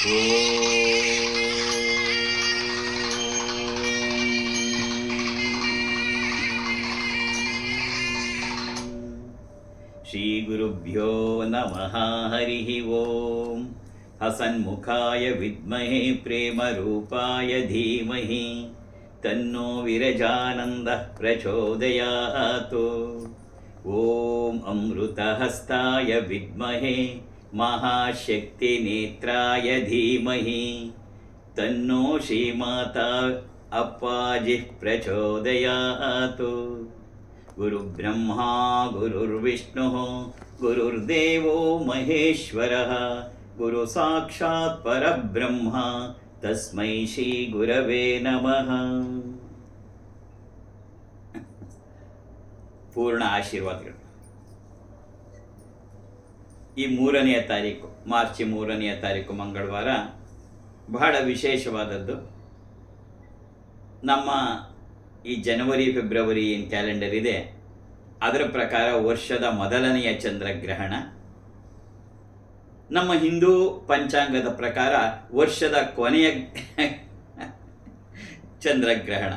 ಶ್ರೀ ಗುರುಭ್ಯೋ ನಮಃ. ಹರಿ ಓಂ. ಹಸನ್ಮುಖಾಯ ವಿದ್ಮಹೇ ಪ್ರೇಮರೂಪಾಯ ಧೀಮಹಿ ತನ್ನೋ ವಿರಜಾನಂದಃ ಪ್ರಚೋದಯಾತ್. ಓಂ ಅಮೃತಹಸ್ತಾಯ ವಿದ್ಮಹೇ ಮಹಾಶಕ್ತಿನೇತ್ರಾಯ ಧೀಮಹಿ ತನ್ನೋ ಶ್ರೀಮಾತಾ ಅಪ್ಪಾಜಿಃ ಪ್ರಚೋದಯಾತ್. ಗುರುಬ್ರಹ್ಮಾ ಗುರುರ್ವಿಷ್ಣುಃ ಗುರುರ್ದೇವೋ ಮಹೇಶ್ವರಃ ಗುರು ಸಾಕ್ಷಾತ್ ಪರಬ್ರಹ್ಮ ತಸ್ಮೈ ಶ್ರೀ ಗುರವೇ ನಮಃ. ಪೂರ್ಣ ಆಶೀರ್ವಾದಗಳು. ಈ 3ನೇ ತಾರೀಕು, ಮಾರ್ಚ್ 3ನೇ ತಾರೀಕು ಮಂಗಳವಾರ ಬಹಳ ವಿಶೇಷವಾದದ್ದು. ನಮ್ಮ ಈ ಜನವರಿ ಫೆಬ್ರವರಿ ಏನು ಕ್ಯಾಲೆಂಡರ್ ಇದೆ ಅದರ ಪ್ರಕಾರ ವರ್ಷದ ಮೊದಲನೆಯ ಚಂದ್ರಗ್ರಹಣ. ನಮ್ಮ ಹಿಂದೂ ಪಂಚಾಂಗದ ಪ್ರಕಾರ ವರ್ಷದ ಕೊನೆಯ ಚಂದ್ರಗ್ರಹಣ.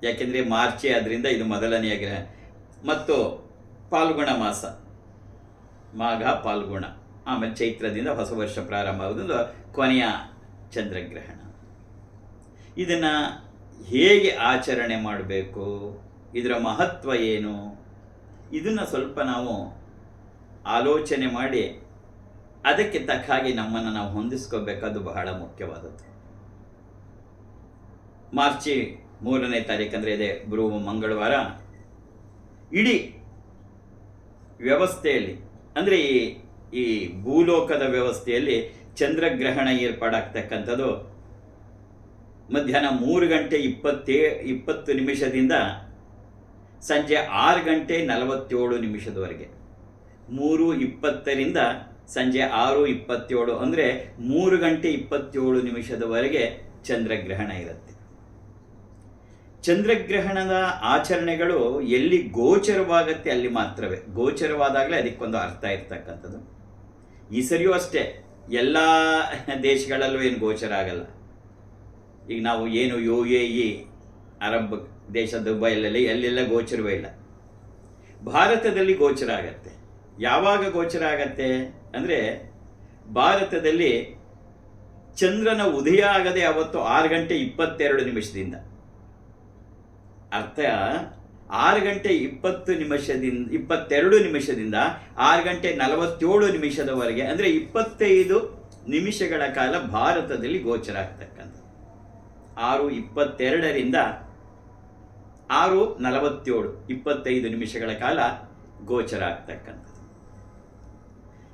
ಯಾಕೆಂದರೆ ಮಾರ್ಚೆ ಅದರಿಂದ ಇದು ಮೊದಲನೆಯ ಗ್ರಹಣ. ಮತ್ತು ಪಾಲ್ಗುಣ ಮಾಸ, ಮಾಘ ಪಾಲ್ಗುಣ, ಆಮೇಲೆ ಚೈತ್ರದಿಂದ ಹೊಸ ವರ್ಷ ಪ್ರಾರಂಭ ಆಗೋದು ಕೊನೆಯ ಚಂದ್ರಗ್ರಹಣ. ಇದನ್ನು ಹೇಗೆ ಆಚರಣೆ ಮಾಡಬೇಕು, ಇದರ ಮಹತ್ವ ಏನು, ಇದನ್ನು ಸ್ವಲ್ಪ ನಾವು ಆಲೋಚನೆ ಮಾಡಿ ಅದಕ್ಕೆ ತಕ್ಕ ಹಾಗೆ ನಮ್ಮನ್ನು ನಾವು ಹೊಂದಿಸ್ಕೋಬೇಕಾದ್ದು ಬಹಳ ಮುಖ್ಯವಾದದ್ದು. ಮಾರ್ಚ್ 3ನೇ ತಾರೀಕು ಅಂದರೆ ಇದೆ ಮಂಗಳವಾರ. ಇಡೀ ವ್ಯವಸ್ಥೆಯಲ್ಲಿ ಅಂದರೆ ಈ ಭೂಲೋಕದ ವ್ಯವಸ್ಥೆಯಲ್ಲಿ ಚಂದ್ರಗ್ರಹಣ ಏರ್ಪಾಡಾಗ್ತಕ್ಕಂಥದ್ದು ಮಧ್ಯಾಹ್ನ 3:20 ಸಂಜೆ 6:47 3:20 ಸಂಜೆ 6:27 ಅಂದರೆ 3:27 ಚಂದ್ರಗ್ರಹಣ ಇರುತ್ತೆ. ಚಂದ್ರಗ್ರಹಣದ ಆಚರಣೆಗಳು ಎಲ್ಲಿ ಗೋಚರವಾಗತ್ತೆ ಅಲ್ಲಿ ಮಾತ್ರವೇ. ಗೋಚರವಾದಾಗಲೇ ಅದಕ್ಕೊಂದು ಅರ್ಥ ಇರ್ತಕ್ಕಂಥದ್ದು. ಈ ಸರಿಯೂ ಅಷ್ಟೇ, ಎಲ್ಲ ದೇಶಗಳಲ್ಲೂ ಏನು ಗೋಚರ ಆಗಲ್ಲ. ಈಗ ನಾವು ಏನು UAE ಅರಬ್ ದೇಶ ದುಬೈಲಲ್ಲಿ ಅಲ್ಲೆಲ್ಲ ಗೋಚರವೇ ಇಲ್ಲ. ಭಾರತದಲ್ಲಿ ಗೋಚರ ಆಗತ್ತೆ. ಯಾವಾಗ ಗೋಚರ ಆಗತ್ತೆ ಅಂದರೆ ಭಾರತದಲ್ಲಿ ಚಂದ್ರನ ಉದಯ ಆಗದೆ ಅವತ್ತು 6:22 ಅರ್ಥ 6:22 6:47 ಅಂದರೆ 25 ನಿಮಿಷಗಳ ಕಾಲ ಭಾರತದಲ್ಲಿ ಗೋಚರ ಆಗ್ತಕ್ಕಂಥ. 6:22 6:47 25 ನಿಮಿಷಗಳ ಕಾಲ ಗೋಚರ ಆಗ್ತಕ್ಕಂಥದ್ದು.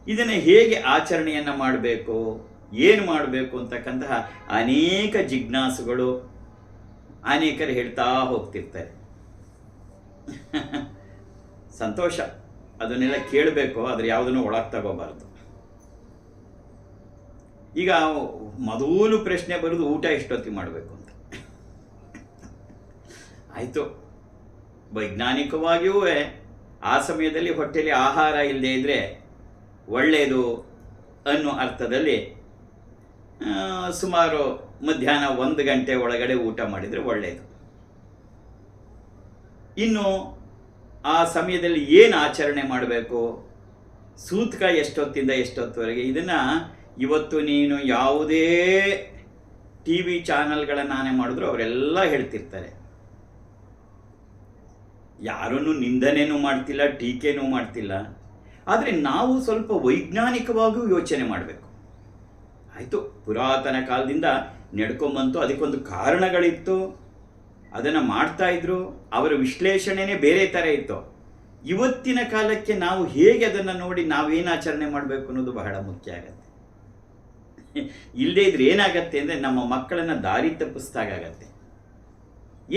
ಇದನ್ನು ಹೇಗೆ ಆಚರಣೆಯನ್ನು ಮಾಡಬೇಕು, ಏನು ಮಾಡಬೇಕು ಅಂತಕ್ಕಂತಹ ಅನೇಕ ಜಿಜ್ಞಾಸುಗಳು ಅನೇಕರು ಹೇಳ್ತಾ ಹೋಗ್ತಿರ್ತಾರೆ. ಸಂತೋಷ, ಅದನ್ನೆಲ್ಲ ಕೇಳಬೇಕು, ಆದರೆ ಯಾವುದನ್ನು ಒಳಗೆ ತಗೋಬಾರ್ದು. ಈಗ ಮೊದಲು ಪ್ರಶ್ನೆ ಬರೋದು ಊಟ ಎಷ್ಟೊತ್ತಿಗೆ ಮಾಡಬೇಕು ಅಂತ. ಆಯಿತು, ವೈಜ್ಞಾನಿಕವಾಗಿಯೂ ಆ ಸಮಯದಲ್ಲಿ ಹೊಟ್ಟೆಯಲ್ಲಿ ಆಹಾರ ಇಲ್ಲದೆ ಇದ್ದರೆ ಒಳ್ಳೆಯದು ಅನ್ನೋ ಅರ್ಥದಲ್ಲಿ ಸುಮಾರು ಮಧ್ಯಾಹ್ನ 1 ಗಂಟೆ ಒಳಗಡೆ ಊಟ ಮಾಡಿದರೆ ಒಳ್ಳೆಯದು. ಇನ್ನು ಆ ಸಮಯದಲ್ಲಿ ಏನು ಆಚರಣೆ ಮಾಡಬೇಕು, ಸೂತಕ ಎಷ್ಟೊತ್ತಿಂದ ಎಷ್ಟೊತ್ತವರೆಗೆ, ಇದನ್ನು ಇವತ್ತು ನೀನು ಯಾವುದೇ TV ಚಾನಲ್ಗಳನ್ನು ನಾನೇ ಮಾಡಿದ್ರು ಅವರೆಲ್ಲ ಹೇಳ್ತಿರ್ತಾರೆ. ಯಾರನ್ನು ನಿಂದನೆನೂ ಮಾಡ್ತಿಲ್ಲ, ಟೀಕೆನೂ ಮಾಡ್ತಿಲ್ಲ. ಆದರೆ ನಾವು ಸ್ವಲ್ಪ ವೈಜ್ಞಾನಿಕವಾಗಿಯೂ ಯೋಚನೆ ಮಾಡಬೇಕು. ಆಯಿತು, ಪುರಾತನ ಕಾಲದಿಂದ ನಡ್ಕೊಂಬಂತು, ಅದಕ್ಕೊಂದು ಕಾರಣಗಳಿತ್ತು, ಅದನ್ನು ಮಾಡ್ತಾಯಿದ್ರು, ಅವರ ವಿಶ್ಲೇಷಣೆನೇ ಬೇರೆ ಥರ ಇತ್ತು. ಇವತ್ತಿನ ಕಾಲಕ್ಕೆ ನಾವು ಹೇಗೆ ಅದನ್ನು ನೋಡಿ ನಾವೇನು ಆಚರಣೆ ಮಾಡಬೇಕು ಅನ್ನೋದು ಬಹಳ ಮುಖ್ಯ ಆಗತ್ತೆ. ಇಲ್ಲದೇ ಇದ್ರೆ ಏನಾಗತ್ತೆ ಅಂದರೆ ನಮ್ಮ ಮಕ್ಕಳನ್ನು ದಾರಿ ತಪ್ಪಿಸ್ದಾಗತ್ತೆ.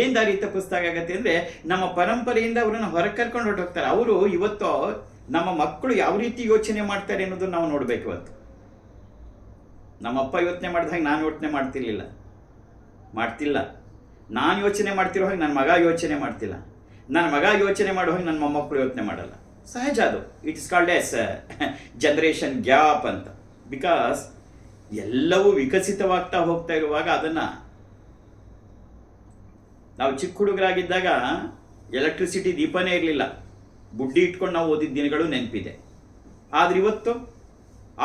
ಏನು ದಾರಿ ತಪ್ಪಿಸ್ದಾಗತ್ತೆ ಅಂದರೆ ನಮ್ಮ ಪರಂಪರೆಯಿಂದ ಅವರನ್ನು ಹೊರಕರ್ಕೊಂಡು ಹೊರಟೋಗ್ತಾರೆ. ಅವರು ಇವತ್ತು ನಮ್ಮ ಮಕ್ಕಳು ಯಾವ ರೀತಿ ಯೋಚನೆ ಮಾಡ್ತಾರೆ ಅನ್ನೋದನ್ನು ನಾವು ನೋಡಬೇಕು. ಇವತ್ತು ನಮ್ಮಪ್ಪ ಯೋಚನೆ ಮಾಡಿದ ಹಾಗೆ ನಾನು ಯೋಚನೆ ಮಾಡ್ತಿಲ್ಲ. ನಾನು ಯೋಚನೆ ಮಾಡ್ತಿರೋ ಹಾಗೆ ನನ್ನ ಮಗ ಯೋಚನೆ ಮಾಡ್ತಿಲ್ಲ. ನನ್ನ ಮಗ ಯೋಚನೆ ಮಾಡೋ ಹಾಗೆ ನನ್ನ ಮೊಮ್ಮಕ್ಕಳು ಯೋಚನೆ ಮಾಡಲ್ಲ. ಸಹಜ ಅದು. It's called as generation gap ಅಂತ. ಬಿಕಾಸ್ ಎಲ್ಲವೂ ವಿಕಸಿತವಾಗ್ತಾ ಹೋಗ್ತಾ ಇರುವಾಗ ಅದನ್ನು ನಾವು ಚಿಕ್ಕ ಹುಡುಗರಾಗಿದ್ದಾಗ ಎಲೆಕ್ಟ್ರಿಸಿಟಿ ದೀಪನೇ ಇರಲಿಲ್ಲ, ಬುಡ್ಡಿ ಇಟ್ಕೊಂಡು ನಾವು ಓದಿದ ದಿನಗಳು ನೆನಪಿದೆ. ಆದರೆ ಇವತ್ತು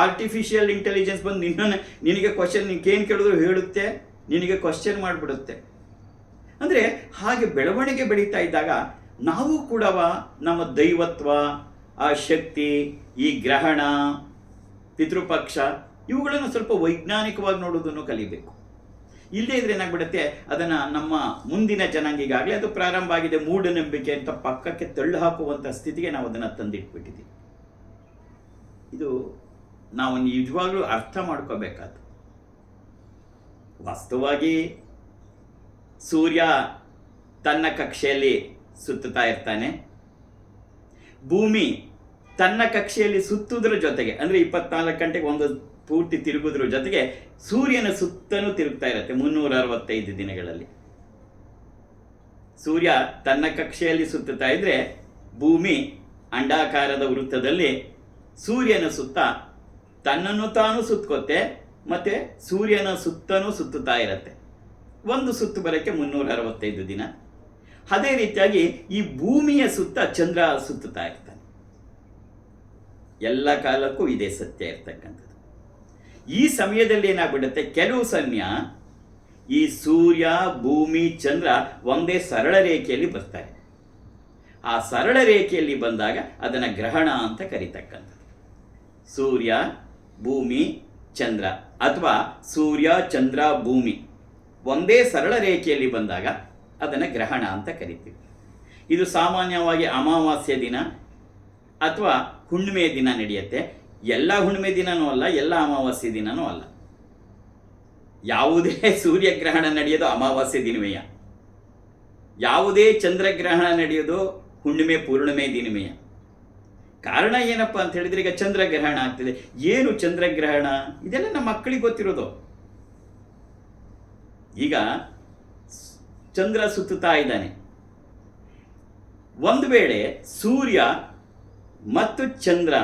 ಆರ್ಟಿಫಿಷಿಯಲ್ ಇಂಟೆಲಿಜೆನ್ಸ್ ಬಂದು ನಿನಗೆ ಕ್ವಶನ್ ಏನು ಕೇಳಿದ್ರು ಹೇಳುತ್ತೆ, ನಿನಗೆ ಕ್ವಶನ್ ಮಾಡಿಬಿಡುತ್ತೆ. ಅಂದರೆ ಹಾಗೆ ಬೆಳವಣಿಗೆ ಬೆಳೀತಾ ಇದ್ದಾಗ ನಾವು ಕೂಡ ನಮ್ಮ ದೈವತ್ವ, ಆ ಶಕ್ತಿ, ಈ ಗ್ರಹಣ, ಪಿತೃಪಕ್ಷ ಇವುಗಳನ್ನು ಸ್ವಲ್ಪ ವೈಜ್ಞಾನಿಕವಾಗಿ ನೋಡೋದನ್ನು ಕಲಿಬೇಕು. ಇಲ್ಲದೇ ಇದ್ರೆ ಏನಾಗ್ಬಿಡುತ್ತೆ, ಅದನ್ನು ನಮ್ಮ ಮುಂದಿನ ಜನಾಂಗಿಗಾಗಲೇ ಅದು ಪ್ರಾರಂಭ ಆಗಿದೆ ಮೂಢನಂಬಿಕೆ ಅಂತ ಪಕ್ಕಕ್ಕೆ ತಳ್ಳು ಹಾಕುವಂಥ ಸ್ಥಿತಿಗೆ ನಾವು ಅದನ್ನು ತಂದಿಟ್ಬಿಟ್ಟಿದ್ದೀವಿ. ಇದು ನಾವು ನಿಜವಾಗ್ಲೂ ಅರ್ಥ ಮಾಡ್ಕೋಬೇಕಾದ್ದು. ವಾಸ್ತವವಾಗಿ ಸೂರ್ಯ ತನ್ನ ಕಕ್ಷೆಯಲ್ಲಿ ಸುತ್ತುತ್ತಾ ಇರ್ತಾನೆ, ಭೂಮಿ ತನ್ನ ಕಕ್ಷೆಯಲ್ಲಿ ಸುತ್ತುವುದರ ಜೊತೆಗೆ ಅಂದರೆ 24 ಗಂಟೆಗೆ ಒಂದು ಪೂರ್ತಿ ತಿರುಗುವುದ್ರ ಜೊತೆಗೆ ಸೂರ್ಯನ ಸುತ್ತಲೂ ತಿರುಗ್ತಾ ಇರುತ್ತೆ 365 ದಿನಗಳಲ್ಲಿ. ಸೂರ್ಯ ತನ್ನ ಕಕ್ಷೆಯಲ್ಲಿ ಸುತ್ತುತ್ತಾ ಇದ್ರೆ ಭೂಮಿ ಅಂಡಾಕಾರದ ವೃತ್ತದಲ್ಲಿ ಸೂರ್ಯನ ಸುತ್ತ ತನ್ನನ್ನು ತಾನು ಸುತ್ತುತ್ತೆ, ಮತ್ತೆ ಸೂರ್ಯನ ಸುತ್ತನೂ ಸುತ್ತುತ್ತಾ ಇರುತ್ತೆ. ಒಂದು ಸುತ್ತು ಬರೋಕ್ಕೆ 365 ದಿನ. ಅದೇ ರೀತಿಯಾಗಿ ಈ ಭೂಮಿಯ ಸುತ್ತ ಚಂದ್ರ ಸುತ್ತುತ್ತಾ ಇರ್ತಾನೆ. ಎಲ್ಲ ಕಾಲಕ್ಕೂ ಇದೇ ಸತ್ಯ ಇರ್ತಕ್ಕಂಥದ್ದು. ಈ ಸಮಯದಲ್ಲಿ ಏನಾಗ್ಬಿಡುತ್ತೆ, ಕೆಲವು ಸಮಯ ಈ ಸೂರ್ಯ, ಭೂಮಿ, ಚಂದ್ರ ಒಂದೇ ಸರಳ ರೇಖೆಯಲ್ಲಿ ಬರ್ತಾರೆ. ಆ ಸರಳ ರೇಖೆಯಲ್ಲಿ ಬಂದಾಗ ಅದನ್ನು ಗ್ರಹಣ ಅಂತ ಕರೀತಕ್ಕಂಥದ್ದು. ಸೂರ್ಯ, ಭೂಮಿ, ಚಂದ್ರ ಅಥವಾ ಸೂರ್ಯ, ಚಂದ್ರ, ಭೂಮಿ ಒಂದೇ ಸರಳ ರೇಖೆಯಲ್ಲಿ ಬಂದಾಗ ಅದನ್ನು ಗ್ರಹಣ ಅಂತ ಕರಿತೀವಿ. ಇದು ಸಾಮಾನ್ಯವಾಗಿ ಅಮಾವಾಸ್ಯ ದಿನ ಅಥವಾ ಹುಣ್ಣಿಮೆ ದಿನ ನಡೆಯುತ್ತೆ. ಎಲ್ಲ ಹುಣ್ಣಿಮೆ ದಿನನೂ ಅಲ್ಲ, ಎಲ್ಲ ಅಮಾವಾಸ್ಯೆ ದಿನನೂ ಅಲ್ಲ. ಯಾವುದೇ ಸೂರ್ಯಗ್ರಹಣ ನಡೆಯೋದು ಅಮಾವಾಸ್ಯೆ ದಿನವೆಯ, ಯಾವುದೇ ಚಂದ್ರಗ್ರಹಣ ನಡೆಯೋದು ಹುಣ್ಣಿಮೆ ಪೂರ್ಣಿಮೆ ದಿನವೆಯ. ಕಾರಣ ಏನಪ್ಪ ಅಂತ ಹೇಳಿದ್ರೆ, ಈಗ ಚಂದ್ರಗ್ರಹಣ ಆಗ್ತಿದೆ. ಏನು ಚಂದ್ರಗ್ರಹಣ? ಇದೆಲ್ಲ ನಮ್ಮ ಮಕ್ಕಳಿಗೆ ಗೊತ್ತಿರೋದು. ಈಗ ಚಂದ್ರ ಸುತ್ತುತ್ತಾ ಇದ್ದಾನೆ. ಒಂದು ವೇಳೆ ಸೂರ್ಯ ಮತ್ತು ಚಂದ್ರ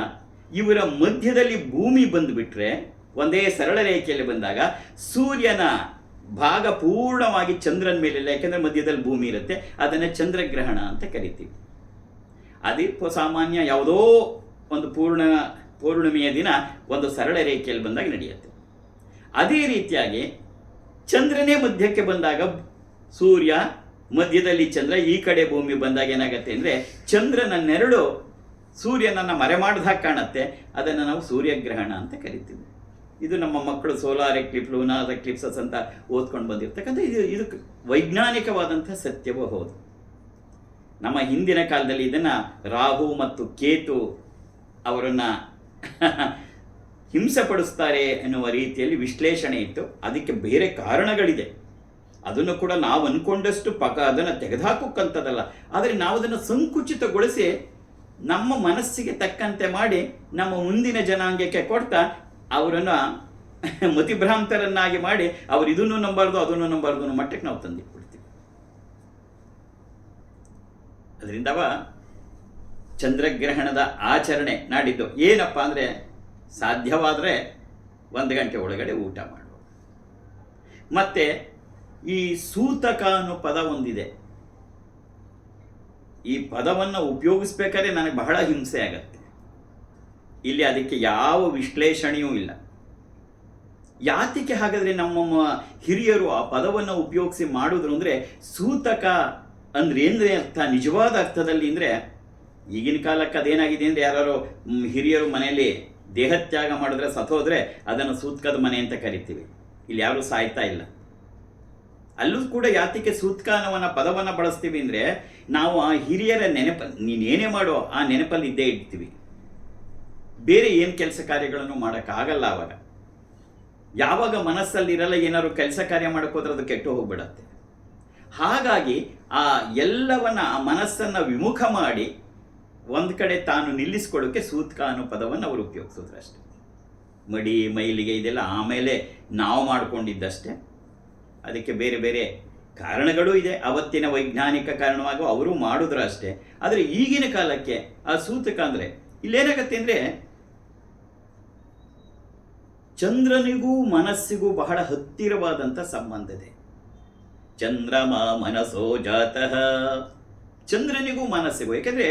ಇವರ ಮಧ್ಯದಲ್ಲಿ ಭೂಮಿ ಬಂದುಬಿಟ್ರೆ, ಒಂದೇ ಸರಳ ರೇಖೆಯಲ್ಲಿ ಬಂದಾಗ ಸೂರ್ಯನ ಭಾಗ ಪೂರ್ಣವಾಗಿ ಚಂದ್ರನ ಮೇಲಿಲ್ಲ, ಯಾಕೆಂದರೆ ಮಧ್ಯದಲ್ಲಿ ಭೂಮಿ ಇರುತ್ತೆ. ಅದನ್ನು ಚಂದ್ರಗ್ರಹಣ ಅಂತ ಕರಿತೀವಿ. ಅದೇ ಸಾಮಾನ್ಯ ಯಾವುದೋ ಒಂದು ಪೂರ್ಣಿಮೆಯ ದಿನ ಒಂದು ಸರಳ ರೇಖೆಯಲ್ಲಿ ಬಂದಾಗ ನಡೆಯುತ್ತೆ. ಅದೇ ರೀತಿಯಾಗಿ ಚಂದ್ರನೇ ಮಧ್ಯಕ್ಕೆ ಬಂದಾಗ, ಸೂರ್ಯ ಮಧ್ಯದಲ್ಲಿ ಚಂದ್ರ, ಈ ಕಡೆ ಭೂಮಿ ಬಂದಾಗ ಏನಾಗುತ್ತೆ ಅಂದರೆ ಚಂದ್ರನ ನೆರಳು ಸೂರ್ಯನನ್ನು ಮರೆ ಮಾಡಿದಾಗ ಕಾಣುತ್ತೆ. ಅದನ್ನು ನಾವು ಸೂರ್ಯಗ್ರಹಣ ಅಂತ ಕರಿತೀವಿ. ಇದು ನಮ್ಮ ಮಕ್ಕಳು ಸೋಲಾರ್ ಎಕ್ಲಿಪ್ಸ್, ಲೂನಾರ್ ಎಕ್ಲಿಪ್ಸಸ್ ಅಂತ ಓದ್ಕೊಂಡು ಬಂದಿರ್ತಕ್ಕಂಥ ಇದು ವೈಜ್ಞಾನಿಕವಾದಂಥ ಸತ್ಯವೂ ಹೌದು. ನಮ್ಮ ಹಿಂದಿನ ಕಾಲದಲ್ಲಿ ಇದನ್ನು ರಾಹು ಮತ್ತು ಕೇತು ಅವರನ್ನು ಹಿಂಸೆ ಪಡಿಸ್ತಾರೆ ಎನ್ನುವ ರೀತಿಯಲ್ಲಿ ವಿಶ್ಲೇಷಣೆ ಇತ್ತು. ಅದಕ್ಕೆ ಬೇರೆ ಕಾರಣಗಳಿದೆ. ಅದನ್ನು ಕೂಡ ನಾವು ಅಂದ್ಕೊಂಡಷ್ಟು ಅದನ್ನು ತೆಗೆದುಹಾಕೋಕ್ಕಂಥದ್ದಲ್ಲ. ಆದರೆ ನಾವು ಅದನ್ನು ಸಂಕುಚಿತಗೊಳಿಸಿ ನಮ್ಮ ಮನಸ್ಸಿಗೆ ತಕ್ಕಂತೆ ಮಾಡಿ ನಮ್ಮ ಮುಂದಿನ ಜನಾಂಗಕ್ಕೆ ಕೊಡ್ತಾ ಅವರನ್ನು ಮತಿಭ್ರಾಂತರನ್ನಾಗಿ ಮಾಡಿ ಅವರು ಇದನ್ನು ನಂಬಾರ್ದು ಅದನ್ನು ನಂಬಾರ್ದು ಅನ್ನೋ ಮಟ್ಟಕ್ಕೆ ನಾವು ತಂದಿಟ್ಬಿಡ್ತೀವಿ. ಅದರಿಂದವ ಚಂದ್ರಗ್ರಹಣದ ಆಚರಣೆ ನಾಡಿದ್ದು ಏನಪ್ಪ ಅಂದರೆ, ಸಾಧ್ಯವಾದರೆ 1 ಗಂಟೆ ಒಳಗಡೆ ಊಟ ಮಾಡುವ. ಮತ್ತು ಈ ಸೂತಕ ಅನ್ನೋ ಪದ ಒಂದಿದೆ. ಈ ಪದವನ್ನು ಉಪಯೋಗಿಸ್ಬೇಕಾದ್ರೆ ನನಗೆ ಬಹಳ ಹಿಂಸೆ ಆಗತ್ತೆ. ಇಲ್ಲಿ ಅದಕ್ಕೆ ಯಾವ ವಿಶ್ಲೇಷಣೆಯೂ ಇಲ್ಲ. ಯಾತಕ್ಕೆ ಹಾಗಾದರೆ ನಮ್ಮ ಹಿರಿಯರು ಆ ಪದವನ್ನು ಉಪಯೋಗಿಸಿ ಮಾಡಿದ್ರು ಅಂದರೆ, ಸೂತಕ ಅಂದ್ರೆ ಏನ್ರೆ ಅರ್ಥ, ನಿಜವಾದ ಅರ್ಥದಲ್ಲಿ ಅಂದರೆ, ಈಗಿನ ಕಾಲಕ್ಕೆ ಅದೇನಾಗಿದೆ ಅಂದರೆ, ಯಾರು ಹಿರಿಯರು ಮನೆಯಲ್ಲಿ ದೇಹತ್ಯಾಗ ಮಾಡಿದ್ರೆ ಸತ್ತೋದ್ರೆ ಅದನ್ನು ಸೂತ್ಕದ ಮನೆ ಅಂತ ಕರಿತೀವಿ. ಇಲ್ಲಿ ಯಾರೂ ಸಾಯ್ತಾ ಇಲ್ಲ. ಅಲ್ಲೂ ಕೂಡ ಯಾತಕ್ಕೆ ಸೂತ್ಕ ಅನ್ನೋವನ್ನ ಪದವನ್ನು ಬಳಸ್ತೀವಿ ಅಂದರೆ, ನಾವು ಆ ಹಿರಿಯರ ನೀನೇನೇ ಮಾಡೋ ಆ ನೆನಪಲ್ಲಿ ಇದ್ದೇ ಇಡ್ತೀವಿ. ಬೇರೆ ಏನು ಕೆಲಸ ಕಾರ್ಯಗಳನ್ನು ಮಾಡೋಕ್ಕಾಗಲ್ಲ. ಯಾವಾಗ ಮನಸ್ಸಲ್ಲಿರಲ್ಲ, ಏನಾದ್ರು ಕೆಲಸ ಕಾರ್ಯ ಮಾಡೋಕ್ಕೋದ್ರೆ ಅದು ಕೆಟ್ಟು ಹೋಗ್ಬಿಡತ್ತೆ. ಹಾಗಾಗಿ ಆ ಎಲ್ಲವನ್ನ ಆ ಮನಸ್ಸನ್ನು ವಿಮುಖ ಮಾಡಿ ಒಂದು ಕಡೆ ತಾನು ನಿಲ್ಲಿಸ್ಕೊಳ್ಳೋಕ್ಕೆ ಸೂತ್ಕ ಅನ್ನೋ ಪದವನ್ನು ಅವರು ಉಪಯೋಗಿಸಿದ್ರು ಅಷ್ಟೆ. ಮಡಿ ಮೈಲಿಗೆ ಇದೆಲ್ಲ ಆಮೇಲೆ ನಾವು ಮಾಡಿಕೊಂಡಿದ್ದಷ್ಟೇ. ಅದಕ್ಕೆ ಬೇರೆ ಬೇರೆ ಕಾರಣಗಳೂ ಇದೆ. ಅವತ್ತಿನ ವೈಜ್ಞಾನಿಕ ಕಾರಣವಾಗಿ ಅವರು ಮಾಡಿದ್ರು ಅಷ್ಟೇ. ಆದರೆ ಈಗಿನ ಕಾಲಕ್ಕೆ ಆ ಸೂತಕ ಅಂದರೆ ಇಲ್ಲೇನಾಗತ್ತೆ ಅಂದರೆ, ಚಂದ್ರನಿಗೂ ಮನಸ್ಸಿಗೂ ಬಹಳ ಹತ್ತಿರವಾದಂಥ ಸಂಬಂಧ ಇದೆ. ಚಂದ್ರಮ ಮನಸ್ಸೋ ಜಾತಃ. ಚಂದ್ರನಿಗೂ ಮನಸ್ಸಿಗೂ, ಯಾಕೆಂದರೆ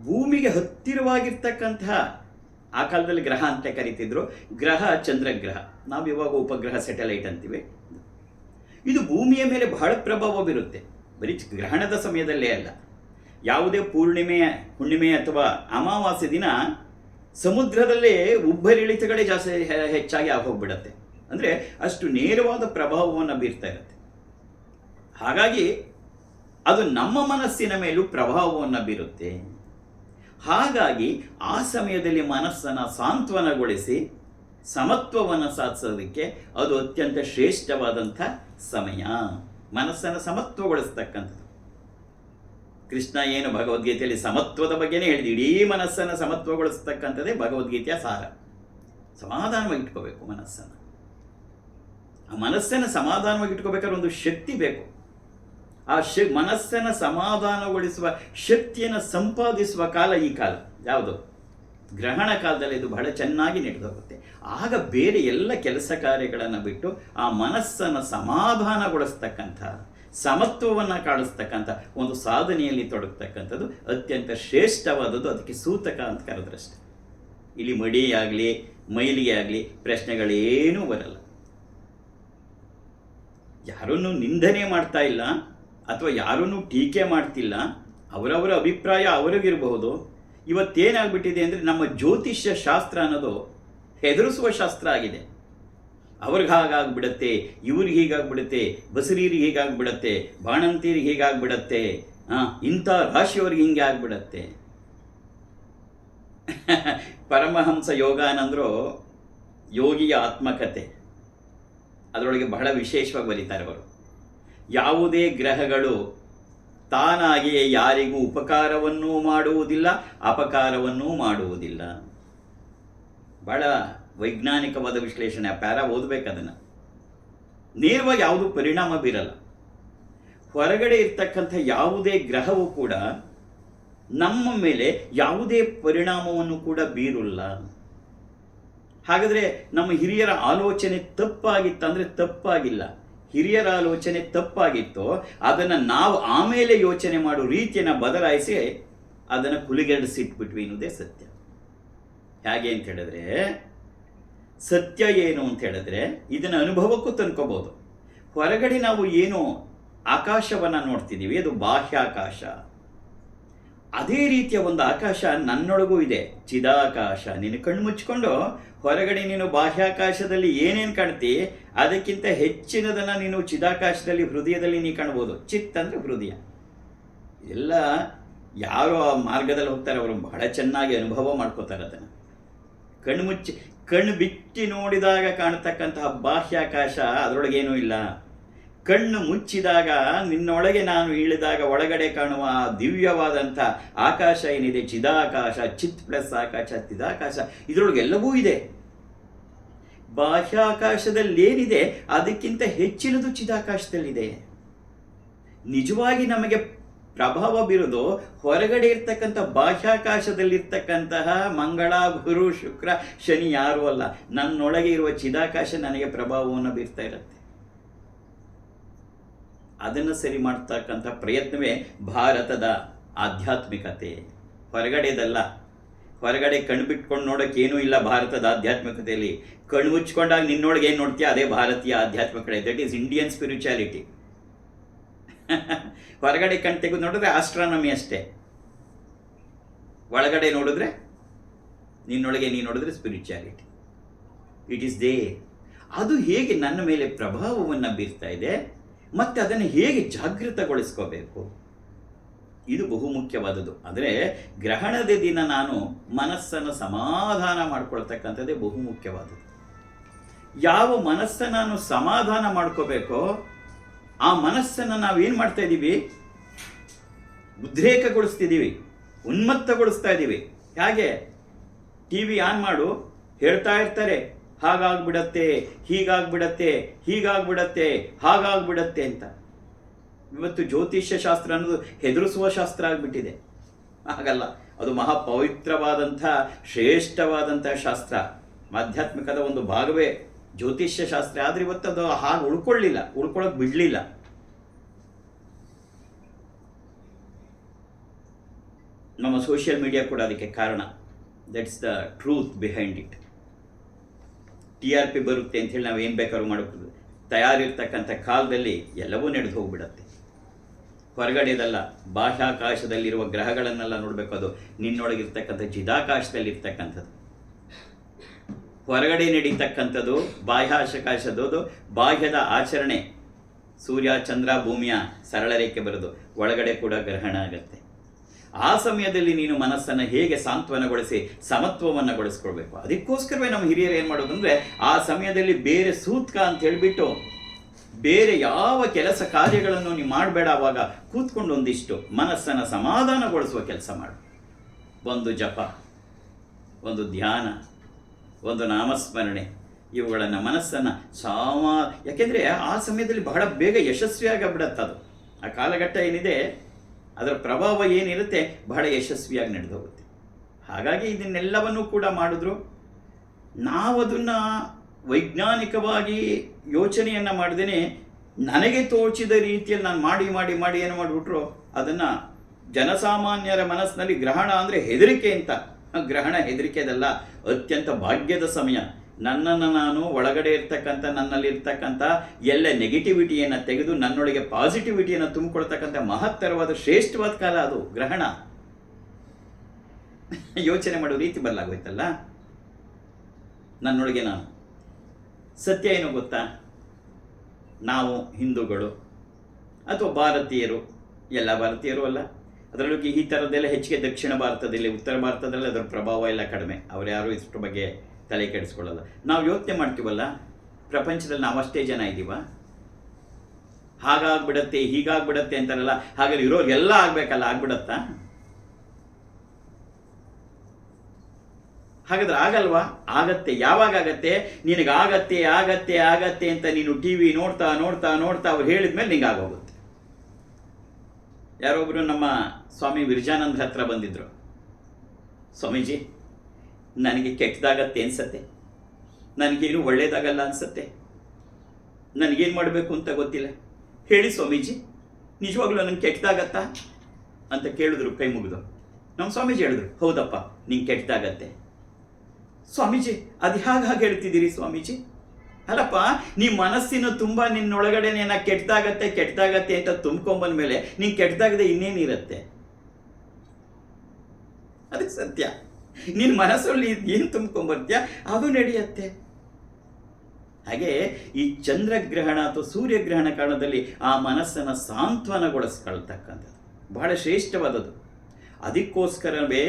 ಭೂಮಿಗೆ ಹತ್ತಿರವಾಗಿರ್ತಕ್ಕಂತಹ, ಆ ಕಾಲದಲ್ಲಿ ಗ್ರಹ ಅಂತ ಕರಿತಿದ್ರು, ಗ್ರಹ ಚಂದ್ರಗ್ರಹ, ನಾವು ಇವಾಗ ಉಪಗ್ರಹ ಸ್ಯಾಟಲೈಟ್ ಅಂತೀವಿ. ಇದು ಭೂಮಿಯ ಮೇಲೆ ಬಹಳ ಪ್ರಭಾವ ಬೀರುತ್ತೆ. ಬರೀ ಗ್ರಹಣದ ಸಮಯದಲ್ಲೇ ಅಲ್ಲ, ಯಾವುದೇ ಹುಣ್ಣಿಮೆ ಅಥವಾ ಅಮಾವಾಸ್ಯೆ ದಿನ ಸಮುದ್ರದಲ್ಲೇ ಉಬ್ಬರಿಳಿತಗಳೇ ಜಾಸ್ತಿ ಹೆಚ್ಚಾಗಿ ಆಗೋಗ್ಬಿಡತ್ತೆ. ಅಂದರೆ ಅಷ್ಟು ನೇರವಾದ ಪ್ರಭಾವವನ್ನು ಬೀರ್ತಾ ಇರುತ್ತೆ. ಹಾಗಾಗಿ ಅದು ನಮ್ಮ ಮನಸ್ಸಿನ ಮೇಲೂ ಪ್ರಭಾವವನ್ನು ಬೀರುತ್ತೆ. ಹಾಗಾಗಿ ಆ ಸಮಯದಲ್ಲಿ ಮನಸ್ಸನ್ನು ಸಾಂತ್ವನಗೊಳಿಸಿ ಸಮತ್ವವನ್ನು ಸಾಧಿಸೋದಕ್ಕೆ ಅದು ಅತ್ಯಂತ ಶ್ರೇಷ್ಠವಾದಂಥ ಸಮಯ. ಮನಸ್ಸನ್ನು ಸಮತ್ವಗೊಳಿಸ್ತಕ್ಕಂಥದ್ದು. ಕೃಷ್ಣ ಏನು ಭಗವದ್ಗೀತೆಯಲ್ಲಿ ಸಮತ್ವದ ಬಗ್ಗೆನೇ ಹೇಳಿದ, ಇಡೀ ಮನಸ್ಸನ್ನು ಸಮತ್ವಗೊಳಿಸ್ತಕ್ಕಂಥದ್ದೇ ಭಗವದ್ಗೀತೆಯ ಸಾರ. ಸಮಾಧಾನವಾಗಿ ಇಟ್ಕೋಬೇಕು ಮನಸ್ಸನ್ನು. ಆ ಮನಸ್ಸನ್ನು ಸಮಾಧಾನವಾಗಿ ಇಟ್ಕೋಬೇಕಾದ್ರೆ ಒಂದು ಶಕ್ತಿ ಬೇಕು. ಆ ಮನಸ್ಸನ್ನು ಸಮಾಧಾನಗೊಳಿಸುವ ಶಕ್ತಿಯನ್ನು ಸಂಪಾದಿಸುವ ಕಾಲ ಈ ಕಾಲ. ಯಾವುದು? ಗ್ರಹಣ ಕಾಲದಲ್ಲಿ ಇದು ಬಹಳ ಚೆನ್ನಾಗಿ ನಡೆದೋಗುತ್ತೆ. ಆಗ ಬೇರೆ ಎಲ್ಲ ಕೆಲಸ ಕಾರ್ಯಗಳನ್ನು ಬಿಟ್ಟು ಆ ಮನಸ್ಸನ್ನು ಸಮಾಧಾನಗೊಳಿಸ್ತಕ್ಕಂಥ, ಸಮತ್ವವನ್ನು ಕಾಣಿಸ್ತಕ್ಕಂಥ ಒಂದು ಸಾಧನೆಯಲ್ಲಿ ತೊಡಗ್ತಕ್ಕಂಥದ್ದು ಅತ್ಯಂತ ಶ್ರೇಷ್ಠವಾದದ್ದು. ಅದಕ್ಕೆ ಸೂತಕ ಅಂತ ಕರೆದ್ರಷ್ಟೆ. ಇಲ್ಲಿ ಮಡಿಯಾಗಲಿ ಮೈಲಿಗೆ ಆಗಲಿ ಪ್ರಶ್ನೆಗಳೇನೂ ಬರಲ್ಲ. ಯಾರನ್ನು ನಿಂದನೆ ಮಾಡ್ತಾ ಇಲ್ಲ ಅಥವಾ ಯಾರನ್ನು ಟೀಕೆ ಮಾಡ್ತಿಲ್ಲ. ಅವರವರ ಅಭಿಪ್ರಾಯ ಅವರಿಗಿರಬಹುದು. ಇವತ್ತೇನಾಗ್ಬಿಟ್ಟಿದೆ ಅಂದರೆ ನಮ್ಮ ಜ್ಯೋತಿಷ್ಯ ಶಾಸ್ತ್ರ ಅನ್ನೋದು ಹೆದರಿಸುವ ಶಾಸ್ತ್ರ ಆಗಿದೆ. ಅವ್ರಿಗೆ ಹಾಗಾಗ್ಬಿಡತ್ತೆ, ಇವ್ರಿಗೆ ಹೀಗಾಗ್ಬಿಡುತ್ತೆ, ಬಸರೀರಿಗೆ ಹೀಗಾಗ್ಬಿಡತ್ತೆ, ಬಾಣಂತೀರಿಗೆ ಹೀಗಾಗ್ಬಿಡತ್ತೆ, ಇಂಥ ರಾಶಿಯವ್ರಿಗೆ ಹಿಂಗೆ ಆಗ್ಬಿಡತ್ತೆ. ಪರಮಹಂಸ ಯೋಗಾನಂದರು ಯೋಗಿಯ ಆತ್ಮಕಥೆ ಅದರೊಳಗೆ ಬಹಳ ವಿಶೇಷವಾಗಿ ಬರೀತಾರೆ ಅವರು. ಯಾವುದೇ ಗ್ರಹಗಳು ತಾನಾಗಿಯೇ ಯಾರಿಗೂ ಉಪಕಾರವನ್ನೂ ಮಾಡುವುದಿಲ್ಲ, ಅಪಕಾರವನ್ನೂ ಮಾಡುವುದಿಲ್ಲ. ಬಹಳ ವೈಜ್ಞಾನಿಕವಾದ ವಿಶ್ಲೇಷಣೆ. ಆ ಪ್ಯಾರಾ ಓದಬೇಕು ಅದನ್ನು. ನೇರವಾಗಿ ಯಾವುದೂ ಪರಿಣಾಮ ಬೀರಲ್ಲ. ಹೊರಗಡೆ ಇರ್ತಕ್ಕಂಥ ಯಾವುದೇ ಗ್ರಹವೂ ಕೂಡ ನಮ್ಮ ಮೇಲೆ ಯಾವುದೇ ಪರಿಣಾಮವನ್ನು ಕೂಡ ಬೀರಲ್ಲ. ಹಾಗಾದರೆ ನಮ್ಮ ಹಿರಿಯರ ಆಲೋಚನೆ ತಪ್ಪಾಗಿತ್ತಂದರೆ ತಪ್ಪಾಗಿಲ್ಲ. ಹಿರಿಯರ ಆಲೋಚನೆ ತಪ್ಪಾಗಿತ್ತು, ಅದನ್ನು ನಾವು ಆಮೇಲೆ ಯೋಚನೆ ಮಾಡೋ ರೀತಿಯನ್ನು ಬದಲಾಯಿಸಿ ಅದನ್ನು ಕುಲಿಗೆಡಿಸಿಟ್ಬಿಟ್ವಿ ಅನ್ನೋದೇ ಸತ್ಯ. ಹೇಗೆ ಅಂತ ಹೇಳಿದ್ರೆ, ಸತ್ಯ ಏನು ಅಂತ ಹೇಳಿದ್ರೆ ಇದನ್ನು ಅನುಭವಕ್ಕೂ ತಂದ್ಕೋಬಹುದು. ಹೊರಗಡೆ ನಾವು ಏನು ಆಕಾಶವನ್ನು ನೋಡ್ತಿದ್ದೀವಿ ಅದು ಬಾಹ್ಯಾಕಾಶ. ಅದೇ ರೀತಿಯ ಒಂದು ಆಕಾಶ ನನ್ನೊಳಗೂ ಇದೆ, ಚಿದಾಕಾಶ. ನೀನು ಕಣ್ಣು ಮುಚ್ಕೊಂಡು ಹೊರಗಡೆ ನೀನು ಬಾಹ್ಯಾಕಾಶದಲ್ಲಿ ಏನೇನು ಕಾಣ್ತಿ ಅದಕ್ಕಿಂತ ಹೆಚ್ಚಿನದನ್ನು ನೀನು ಚಿದಾಕಾಶದಲ್ಲಿ, ಹೃದಯದಲ್ಲಿ ನೀ ಕಾಣ್ಬೋದು. ಚಿತ್ ಅಂದರೆ ಹೃದಯ. ಎಲ್ಲ ಯಾರು ಆ ಮಾರ್ಗದಲ್ಲಿ ಹೋಗ್ತಾರೆ ಅವರು ಬಹಳ ಚೆನ್ನಾಗಿ ಅನುಭವ ಮಾಡ್ಕೋತಾರೆ ಅದನ್ನು. ಕಣ್ಣು ಬಿಚ್ಚಿ ನೋಡಿದಾಗ ಕಾಣತಕ್ಕಂತಹ ಬಾಹ್ಯಾಕಾಶ ಅದರೊಳಗೇನೂ ಇಲ್ಲ. ಕಣ್ಣು ಮುಚ್ಚಿದಾಗ ನಿನ್ನೊಳಗೆ ನಾನು ಇಳಿದಾಗ ಒಳಗಡೆ ಕಾಣುವ ದಿವ್ಯವಾದಂಥ ಆಕಾಶ ಏನಿದೆ, ಚಿದಾಕಾಶ, ಚಿತ್ ಪ್ಲಸ್ ಆಕಾಶ, ಚಿದಾಕಾಶ, ಇದರೊಳಗೆಲ್ಲವೂ ಇದೆ. ಬಾಹ್ಯಾಕಾಶದಲ್ಲಿ ಏನಿದೆ ಅದಕ್ಕಿಂತ ಹೆಚ್ಚಿನದು ಚಿದಾಕಾಶದಲ್ಲಿದೆ. ನಿಜವಾಗಿ ನಮಗೆ ಪ್ರಭಾವ ಬೀರೋದು ಹೊರಗಡೆ ಇರ್ತಕ್ಕಂಥ ಬಾಹ್ಯಾಕಾಶದಲ್ಲಿರ್ತಕ್ಕಂತಹ ಮಂಗಳ, ಗುರು, ಶುಕ್ರ, ಶನಿ ಯಾರೂ ಅಲ್ಲ. ನನ್ನೊಳಗೆ ಇರುವ ಚಿದಾಕಾಶ ನನಗೆ ಪ್ರಭಾವವನ್ನು ಬೀರ್ತಾ ಇರುತ್ತೆ. ಅದನ್ನು ಸರಿ ಮಾಡ್ತಕ್ಕಂಥ ಪ್ರಯತ್ನವೇ ಭಾರತದ ಆಧ್ಯಾತ್ಮಿಕತೆ. ಹೊರಗಡೆದಲ್ಲ. ಹೊರಗಡೆ ಕಣ್ಣು ಬಿಟ್ಕೊಂಡು ನೋಡೋಕೆ ಏನೂ ಇಲ್ಲ ಭಾರತದ ಆಧ್ಯಾತ್ಮಿಕತೆಯಲ್ಲಿ. ಕಣ್ಣು ಮುಚ್ಕೊಂಡಾಗ ನಿನ್ನೊಳಗೆ ಏನು ನೋಡ್ತೀಯ ಅದೇ ಭಾರತೀಯ ಆಧ್ಯಾತ್ಮಿಕತೆ. That is Indian spirituality. ಹೊರಗಡೆ ಕಣ್ಣು ತೆಗೆದು ನೋಡಿದ್ರೆ ಆಸ್ಟ್ರಾನಮಿ ಅಷ್ಟೇ. ಒಳಗಡೆ ನೋಡಿದ್ರೆ ನಿನ್ನೊಳಗೆ ನೀನು ನೋಡಿದ್ರೆ ಸ್ಪಿರಿಚುಯಾಲಿಟಿ. It is they. ಅದು ಹೇಗೆ ನನ್ನ ಮೇಲೆ ಪ್ರಭಾವವನ್ನು ಬೀರ್ತಾ ಇದೆ ಮತ್ತು ಅದನ್ನು ಹೇಗೆ ಜಾಗೃತಗೊಳಿಸ್ಕೋಬೇಕು, ಇದು ಬಹುಮುಖ್ಯವಾದದ್ದು. ಆದರೆ ಗ್ರಹಣದ ದಿನ ನಾನು ಮನಸ್ಸನ್ನು ಸಮಾಧಾನ ಮಾಡ್ಕೊಳ್ತಕ್ಕಂಥದ್ದೇ ಬಹುಮುಖ್ಯವಾದದ್ದು. ಯಾವ ಮನಸ್ಸನ್ನು ನಾನು ಸಮಾಧಾನ ಮಾಡ್ಕೋಬೇಕೋ ಆ ಮನಸ್ಸನ್ನು ನಾವೇನು ಮಾಡ್ತಾ ಇದ್ದೀವಿ, ಉದ್ರೇಕಗೊಳಿಸ್ತಿದ್ದೀವಿ, ಉನ್ಮತ್ತಗೊಳಿಸ್ತಾ ಇದ್ದೀವಿ. ಹೇಗೆ? ಟಿ ವಿ ಆನ್ ಮಾಡು, ಹೇಳ್ತಾ ಇರ್ತಾರೆ ಹಾಗಾಗ್ಬಿಡತ್ತೆ, ಹೀಗಾಗ್ಬಿಡತ್ತೆ, ಹೀಗಾಗ್ಬಿಡತ್ತೆ, ಹಾಗಾಗ್ಬಿಡತ್ತೆ ಅಂತ. ಇವತ್ತು ಜ್ಯೋತಿಷ್ಯ ಶಾಸ್ತ್ರ ಅನ್ನೋದು ಹೆದರಿಸುವ ಶಾಸ್ತ್ರ ಆಗಿಬಿಟ್ಟಿದೆ. ಹಾಗಲ್ಲ, ಅದು ಮಹಾ ಪವಿತ್ರವಾದಂಥ ಶ್ರೇಷ್ಠವಾದಂಥ ಶಾಸ್ತ್ರ. ಆಧ್ಯಾತ್ಮಿಕದ ಒಂದು ಭಾಗವೇ ಜ್ಯೋತಿಷ್ಯ ಶಾಸ್ತ್ರ. ಆದರೆ ಇವತ್ತು ಅದು ಹಾಗೆ ಉಳ್ಕೊಳ್ಳೋಕೆ ಬಿಡಲಿಲ್ಲ. ನಮ್ಮ ಸೋಷಿಯಲ್ ಮೀಡಿಯಾ ಕೂಡ ಅದಕ್ಕೆ ಕಾರಣ. That's the truth behind it. TRP ಬರುತ್ತೆ ಅಂತ ಹೇಳಿ ನಾವು ಏನು ಬೇಕಾದ್ರೂ ಮಾಡೋದು ತಯಾರಿರ್ತಕ್ಕಂಥ ಕಾಲದಲ್ಲಿ ಎಲ್ಲವೂ ನಡೆದು ಹೋಗ್ಬಿಡತ್ತೆ. ಹೊರಗಡೆದಲ್ಲ, ಬಾಹ್ಯಾಕಾಶದಲ್ಲಿರುವ ಗ್ರಹಗಳನ್ನೆಲ್ಲ ನೋಡಬೇಕು. ಅದು ನಿನ್ನೊಳಗಿರ್ತಕ್ಕಂಥ ಚಿದಾಕಾಶದಲ್ಲಿರ್ತಕ್ಕಂಥದ್ದು. ಹೊರಗಡೆ ನಡೀತಕ್ಕಂಥದ್ದು ಬಾಹ್ಯಾಕಾಶದ್ದು, ಬಾಹ್ಯದ ಆಚರಣೆ ಸೂರ್ಯ ಚಂದ್ರ ಭೂಮಿಯ ಸರಳ ರೇಖೆ ಬರೋದು, ಒಳಗಡೆ ಕೂಡ ಗ್ರಹಣ ಆಗತ್ತೆ. ಆ ಸಮಯದಲ್ಲಿ ನೀನು ಮನಸ್ಸನ್ನು ಹೇಗೆ ಸಾಂತ್ವನಗೊಳಿಸಿ ಸಮತ್ವವನ್ನುಗೊಳಿಸ್ಕೊಳ್ಬೇಕು. ಅದಕ್ಕೋಸ್ಕರವೇ ನಮ್ಮ ಹಿರಿಯರು ಏನು ಮಾಡೋದು ಅಂದರೆ, ಆ ಸಮಯದಲ್ಲಿ ಬೇರೆ ಸೂತ್ಕ ಅಂತ ಹೇಳಿಬಿಟ್ಟು ಬೇರೆ ಯಾವ ಕೆಲಸ ಕಾರ್ಯಗಳನ್ನು ನೀವು ಮಾಡಬೇಡ. ಆವಾಗ ಕೂತ್ಕೊಂಡು ಒಂದಿಷ್ಟು ಮನಸ್ಸನ್ನು ಸಮಾಧಾನಗೊಳಿಸುವ ಕೆಲಸ ಮಾಡು. ಒಂದು ಜಪ, ಒಂದು ಧ್ಯಾನ, ಒಂದು ನಾಮಸ್ಮರಣೆ, ಇವುಗಳನ್ನು ಮನಸ್ಸನ್ನು ಯಾಕೆಂದರೆ ಆ ಸಮಯದಲ್ಲಿ ಬಹಳ ಬೇಗ ಯಶಸ್ವಿಯಾಗಿಬಿಡತ್ತೆ. ಅದು ಆ ಕಾಲಘಟ್ಟ ಏನಿದೆ ಅದರ ಪ್ರಭಾವ ಏನಿರುತ್ತೆ ಬಹಳ ಯಶಸ್ವಿಯಾಗಿ ನಡೆದು ಹೋಗುತ್ತೆ. ಹಾಗಾಗಿ ಇದನ್ನೆಲ್ಲವನ್ನೂ ಕೂಡ ಮಾಡಿದ್ರು. ನಾವು ಅದನ್ನು ವೈಜ್ಞಾನಿಕವಾಗಿ ಯೋಚನೆಯನ್ನು ಮಾಡ್ದೇನೆ ನನಗೆ ತೋಚಿದ ರೀತಿಯಲ್ಲಿ ನಾನು ಮಾಡಿ ಏನು ಮಾಡಿಬಿಟ್ರು ಅದನ್ನು ಜನಸಾಮಾನ್ಯರ ಮನಸ್ಸಿನಲ್ಲಿ ಗ್ರಹಣ ಅಂದರೆ ಹೆದರಿಕೆ ಅಂತ. ಗ್ರಹಣ ಹೆದರಿಕೆದಲ್ಲ, ಅತ್ಯಂತ ಭಾಗ್ಯದ ಸಮಯ. ನನ್ನನ್ನು ನಾನು ಒಳಗಡೆ ಇರ್ತಕ್ಕಂಥ ನನ್ನಲ್ಲಿರ್ತಕ್ಕಂಥ ಎಲ್ಲ ನೆಗೆಟಿವಿಟಿಯನ್ನು ತೆಗೆದು ನನ್ನೊಳಗೆ ಪಾಸಿಟಿವಿಟಿಯನ್ನು ತುಂಬಿಕೊಳ್ತಕ್ಕಂಥ ಮಹತ್ತರವಾದ ಶ್ರೇಷ್ಠವಾದ ಕಾಲ ಅದು ಗ್ರಹಣ. ಯೋಚನೆ ಮಾಡೋ ರೀತಿ ಬದಲಾಗೋಯ್ತಲ್ಲ. ನನ್ನೊಳಗೆ ನಾನು ಸತ್ಯ ಏನು ಗೊತ್ತಾ, ನಾವು ಹಿಂದೂಗಳು ಅಥವಾ ಭಾರತೀಯರು, ಎಲ್ಲ ಭಾರತೀಯರು ಅಲ್ಲ, ಅದರಲ್ಲೂ ಈ ಥರದ್ದೆಲ್ಲ ಹೆಚ್ಚಿಗೆ ದಕ್ಷಿಣ ಭಾರತದಲ್ಲಿ, ಉತ್ತರ ಭಾರತದಲ್ಲಿ ಅದರ ಪ್ರಭಾವ ಎಲ್ಲ ಕಡಿಮೆ. ಅವರು ಯಾರು ಇಷ್ಟರ ಬಗ್ಗೆ ತಲೆ ಕೆಡಿಸ್ಕೊಳ್ಳಲ್ಲ. ನಾವು ಯೋಚನೆ ಮಾಡ್ತೀವಲ್ಲ, ಪ್ರಪಂಚದಲ್ಲಿ ನಾವಷ್ಟೇ ಜನ ಇದ್ದೀವ, ಹಾಗಾಗ್ಬಿಡತ್ತೆ ಹೀಗಾಗ್ಬಿಡತ್ತೆ ಅಂತಾರಲ್ಲ, ಹಾಗಾದ್ರೆ ಇರೋರಿಗೆಲ್ಲ ಆಗ್ಬೇಕಲ್ಲ, ಆಗ್ಬಿಡತ್ತಾ? ಹಾಗಾದ್ರೆ ಆಗಲ್ವಾ? ಆಗತ್ತೆ. ಯಾವಾಗ ಆಗತ್ತೆ? ನಿನಗಾಗತ್ತೆ ಆಗತ್ತೆ ಆಗತ್ತೆ ಅಂತ ನೀನು TV ನೋಡ್ತಾ ನೋಡ್ತಾ ನೋಡ್ತಾ ಅವ್ರು ಹೇಳಿದ್ಮೇಲೆ ನಿಂಗೆ ಆಗೋಗುತ್ತೆ. ಯಾರೊಬ್ಬರು ನಮ್ಮ ಸ್ವಾಮಿ ವಿರಜಾನಂದ್ರ ಹತ್ರ ಬಂದಿದ್ರು. ಸ್ವಾಮೀಜಿ, ನನಗೆ ಕೆಟ್ಟದಾಗತ್ತೆ ಅನ್ಸತ್ತೆ, ನನಗೇನು ಒಳ್ಳೇದಾಗಲ್ಲ ಅನ್ಸತ್ತೆ, ನನಗೇನು ಮಾಡಬೇಕು ಅಂತ ಗೊತ್ತಿಲ್ಲ, ಹೇಳಿ ಸ್ವಾಮೀಜಿ, ನಿಜವಾಗ್ಲೂ ನನಗೆ ಕೆಟ್ಟದಾಗತ್ತಾ ಅಂತ ಕೇಳಿದ್ರು ಕೈ ಮುಗಿದು. ನಮ್ಮ ಸ್ವಾಮೀಜಿ ಹೇಳಿದ್ರು, ಹೌದಪ್ಪ ನಿಂಗೆ ಕೆಟ್ಟದಾಗತ್ತೆ. ಸ್ವಾಮೀಜಿ ಅದು ಹಾಗೆ ಹೇಳ್ತಿದ್ದೀರಿ ಸ್ವಾಮೀಜಿ? ಅಲ್ಲಪ್ಪ, ನೀ ಮನಸ್ಸಿನ ತುಂಬ ನಿನ್ನೊಳಗಡೆ ಕೆಟ್ಟದಾಗತ್ತೆ ಅಂತ ತುಂಬ್ಕೊಂಬಂದ ಮೇಲೆ ನಿಂಗೆ ಕೆಟ್ಟದಾಗದೆ ಇನ್ನೇನಿರುತ್ತೆ? ಅದಕ್ಕೆ ಸತ್ಯ, ನಿನ್ನ ಮನಸ್ಸಲ್ಲಿ ಏನು ತುಂಬ್ಕೊಂಬರ್ತೀಯ ಅದು ನಡೆಯುತ್ತೆ. ಹಾಗೆ ಈ ಚಂದ್ರಗ್ರಹಣ ಅಥವಾ ಸೂರ್ಯಗ್ರಹಣ ಕಾರಣದಲ್ಲಿ ಆ ಮನಸ್ಸನ್ನು ಸಾಂತ್ವನಗೊಳಿಸ್ಕೊಳ್ತಕ್ಕಂಥದ್ದು ಬಹಳ ಶ್ರೇಷ್ಠವಾದದ್ದು. ಅದಕ್ಕೋಸ್ಕರವೇ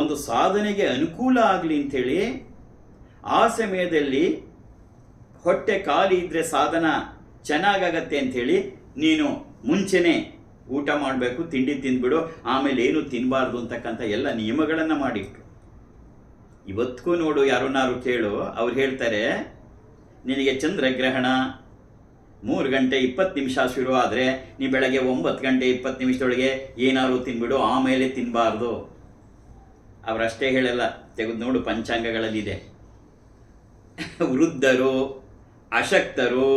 ಒಂದು ಸಾಧನೆಗೆ ಅನುಕೂಲ ಆಗಲಿ ಅಂಥೇಳಿ ಆ ಸಮಯದಲ್ಲಿ ಹೊಟ್ಟೆ ಖಾಲಿ ಇದ್ದರೆ ಸಾಧನ ಚೆನ್ನಾಗಾಗತ್ತೆ ಅಂಥೇಳಿ ನೀನು ಮುಂಚೆನೇ ಊಟ ಮಾಡಬೇಕು, ತಿಂಡಿ ತಿಂದ್ಬಿಡು, ಆಮೇಲೆ ಏನು ತಿನ್ನಬಾರ್ದು ಅಂತಕ್ಕಂಥ ಎಲ್ಲ ನಿಯಮಗಳನ್ನು ಮಾಡಿಟ್ರು. ಇವತ್ತಿಗೂ ನೋಡು, ಯಾರನ್ನಾರು ಕೇಳು, ಅವ್ರು ಹೇಳ್ತಾರೆ ನಿನಗೆ ಚಂದ್ರಗ್ರಹಣ 3 ಗಂಟೆ 20 ನಿಮಿಷ ಶುರು ಆದರೆ ನೀ ಬೆಳಗ್ಗೆ 9 ಗಂಟೆ 20 ನಿಮಿಷದೊಳಗೆ ಏನಾದ್ರು ತಿನ್ಬಿಡು, ಆಮೇಲೆ ತಿನ್ನಬಾರ್ದು. ಅವರಷ್ಟೇ ಹೇಳಲ್ಲ, ತೆಗೆದು ನೋಡು ಪಂಚಾಂಗಗಳಲ್ಲಿದೆ. ವೃದ್ಧರು, ಅಶಕ್ತರು,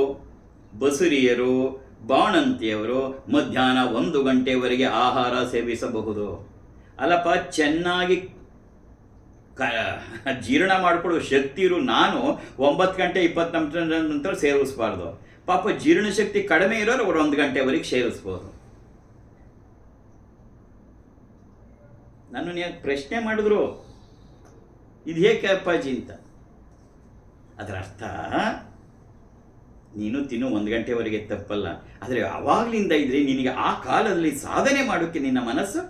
ಬಸುರಿಯರು, ಬಾಣಂತಿಯವರು ಮಧ್ಯಾಹ್ನ 1 ಗಂಟೆವರೆಗೆ ಆಹಾರ ಸೇವಿಸಬಹುದು. ಅಲ್ಲಪ್ಪ, ಚೆನ್ನಾಗಿ ಜೀರ್ಣ ಮಾಡಿಕೊಳ್ಳುವ ಶಕ್ತಿ ಇರು ನಾನು 9 ಗಂಟೆ 20 ನಿಮಿಷದ ನಂತರ ಸೇವಿಸಬಾರ್ದು. ಪಾಪ ಜೀರ್ಣಶಕ್ತಿ ಕಡಿಮೆ ಇರೋರು ಅವರು 1 ಗಂಟೆವರೆಗೆ ಸೇವಿಸ್ಬೋದು. ನಾನು ಪ್ರಶ್ನೆ ಮಾಡಿದ್ರು, ಇದು ಹೇಗೆ ಅಪ್ಪಾಜಿ ಅಂತ. ಅದರ ಅರ್ಥ ನೀನು ತಿನ್ನು 1 ಗಂಟೆವರೆಗೆ ತಪ್ಪಲ್ಲ, ಆದರೆ ಆವಾಗಲಿಂದ ಇದ್ರೆ ನಿನಗೆ ಆ ಕಾಲದಲ್ಲಿ ಸಾಧನೆ ಮಾಡೋಕ್ಕೆ ನಿನ್ನ ಮನಸ್ಸು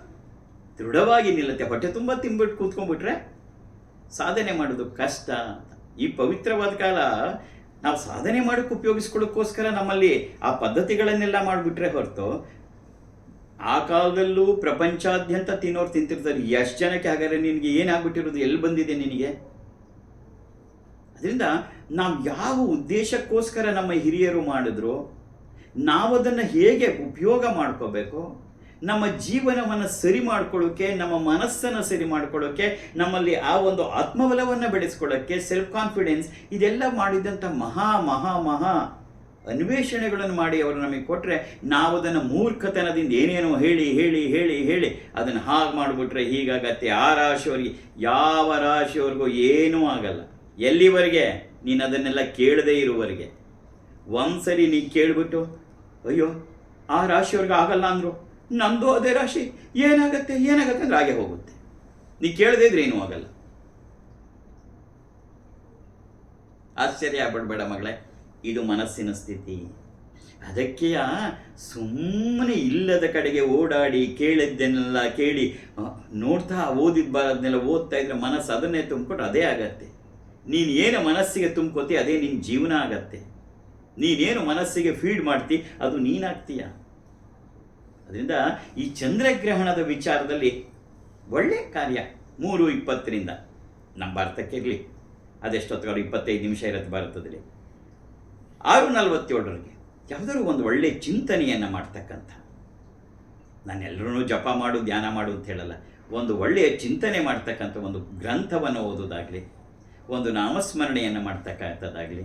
ದೃಢವಾಗಿ ನಿಲ್ಲತ್ತೆ. ಹೊಟ್ಟೆ ತುಂಬ ತಿಂದ್ಬಿಟ್ಟು ಕೂತ್ಕೊಂಡ್ಬಿಟ್ರೆ ಸಾಧನೆ ಮಾಡೋದು ಕಷ್ಟ ಅಂತ. ಈ ಪವಿತ್ರವಾದ ಕಾಲ ನಾವು ಸಾಧನೆ ಮಾಡೋಕ್ಕೆ ಉಪಯೋಗಿಸ್ಕೊಳ್ಳೋಕ್ಕೋಸ್ಕರ ನಮ್ಮಲ್ಲಿ ಆ ಪದ್ಧತಿಗಳನ್ನೆಲ್ಲ ಮಾಡಿಬಿಟ್ರೆ ಹೊರತು, ಆ ಕಾಲದಲ್ಲೂ ಪ್ರಪಂಚಾದ್ಯಂತ ತಿನ್ನೋರು ತಿಂತಿರ್ತಾರೆ. ಎಷ್ಟು ಜನಕ್ಕೆ ಹಾಗಾದ್ರೆ ನಿನಗೆ ಏನಾಗ್ಬಿಟ್ಟಿರೋದು, ಎಲ್ಲಿ ಬಂದಿದೆ ನಿನಗೆ? ಅದರಿಂದ ನಾವು ಯಾವ ಉದ್ದೇಶಕ್ಕೋಸ್ಕರ ನಮ್ಮ ಹಿರಿಯರು ಮಾಡಿದ್ರು, ನಾವು ಅದನ್ನು ಹೇಗೆ ಉಪಯೋಗ ಮಾಡ್ಕೋಬೇಕು, ನಮ್ಮ ಜೀವನವನ್ನು ಸರಿ ಮಾಡ್ಕೊಳ್ಳೋಕೆ, ನಮ್ಮ ಮನಸ್ಸನ್ನು ಸರಿ ಮಾಡ್ಕೊಳ್ಳೋಕೆ, ನಮ್ಮಲ್ಲಿ ಆ ಒಂದು ಆತ್ಮಬಲವನ್ನು ಬೆಳೆಸ್ಕೊಳ್ಳೋಕ್ಕೆ, ಸೆಲ್ಫ್ ಕಾನ್ಫಿಡೆನ್ಸ್, ಇದೆಲ್ಲ ಮಾಡಿದಂಥ ಮಹಾ ಮಹಾ ಮಹಾ ಅನ್ವೇಷಣೆಗಳನ್ನು ಮಾಡಿ ಅವರು ನಮಗೆ ಕೊಟ್ಟರೆ, ನಾವು ಅದನ್ನು ಮೂರ್ಖತನದಿಂದ ಏನೇನೋ ಹೇಳಿ ಹೇಳಿ ಹೇಳಿ ಹೇಳಿ ಅದನ್ನು ಹಾಗೆ ಮಾಡಿಬಿಟ್ರೆ ಹೀಗಾಗತ್ತೆ. ಆ ರಾಶಿಯವರಿಗೆ ಯಾವ ರಾಶಿಯವ್ರಿಗೂ ಏನೂ ಆಗಲ್ಲ. ಎಲ್ಲಿವರೆಗೆ? ನೀನು ಅದನ್ನೆಲ್ಲ ಕೇಳದೇ ಇರುವವರೆಗೆ. ಒಂದ್ಸರಿ ನೀ ಕೇಳಿಬಿಟ್ಟು ಅಯ್ಯೋ ಆ ರಾಶಿಯವ್ರಿಗೆ ಆಗಲ್ಲ ಅಂದರು, ನಂದು ಅದೇ ರಾಶಿ, ಏನಾಗತ್ತೆ ಏನಾಗತ್ತೆ ಅಂದ್ರೆ ಹಾಗೆ ಹೋಗುತ್ತೆ. ನೀ ಕೇಳದೇ ಇದ್ರೆ ಏನೂ ಆಗಲ್ಲ. ಆಶ್ಚರ್ಯ ಆಗ್ಬಿಡ್ಬೇಡ ಮಗಳೇ, ಇದು ಮನಸ್ಸಿನ ಸ್ಥಿತಿ. ಅದಕ್ಕೆ ಸುಮ್ಮನೆ ಇಲ್ಲದ ಕಡೆಗೆ ಓಡಾಡಿ ಕೇಳಿದ್ದನ್ನೆಲ್ಲ ಕೇಳಿ ನೋಡ್ತಾ ಓದಿದ್ಬಾರದನ್ನೆಲ್ಲ ಓದ್ತಾ ಇದ್ರೆ ಮನಸ್ಸು ಅದನ್ನೇ ತುಂಬಿಕೊಟ್ರೆ ಅದೇ ಆಗತ್ತೆ. ನೀನು ಏನು ಮನಸ್ಸಿಗೆ ತುಂಬ್ಕೋತಿ ಅದೇ ನಿನ್ನ ಜೀವನ ಆಗತ್ತೆ. ನೀನೇನು ಮನಸ್ಸಿಗೆ ಫೀಡ್ ಮಾಡ್ತಿ ಅದು ನೀನಾಗ್ತೀಯ. ಅದರಿಂದ ಈ ಚಂದ್ರಗ್ರಹಣದ ವಿಚಾರದಲ್ಲಿ ಒಳ್ಳೆ ಕಾರ್ಯ 3:20 ನಮ್ಮ ಭಾರತಕ್ಕಿರಲಿ, ಅದೆಷ್ಟೊತ್ತಿಗಾದ್ರು 25 ನಿಮಿಷ ಇರುತ್ತೆ ಭಾರತದಲ್ಲಿ. 6:47 ಯಾವುದಾದ್ರು ಒಂದು ಒಳ್ಳೆ ಚಿಂತನೆಯನ್ನು ಮಾಡ್ತಕ್ಕಂಥ, ನಾನೆಲ್ಲರೂ ಜಪ ಮಾಡು ಧ್ಯಾನ ಮಾಡು ಅಂತ ಹೇಳಲ್ಲ, ಒಂದು ಒಳ್ಳೆಯ ಚಿಂತನೆ ಮಾಡ್ತಕ್ಕಂಥ ಒಂದು ಗ್ರಂಥವನ್ನು ಓದೋದಾಗಲಿ, ಒಂದು ನಾಮಸ್ಮರಣೆಯನ್ನು ಮಾಡ್ತಕ್ಕಂಥದ್ದಾಗಲಿ,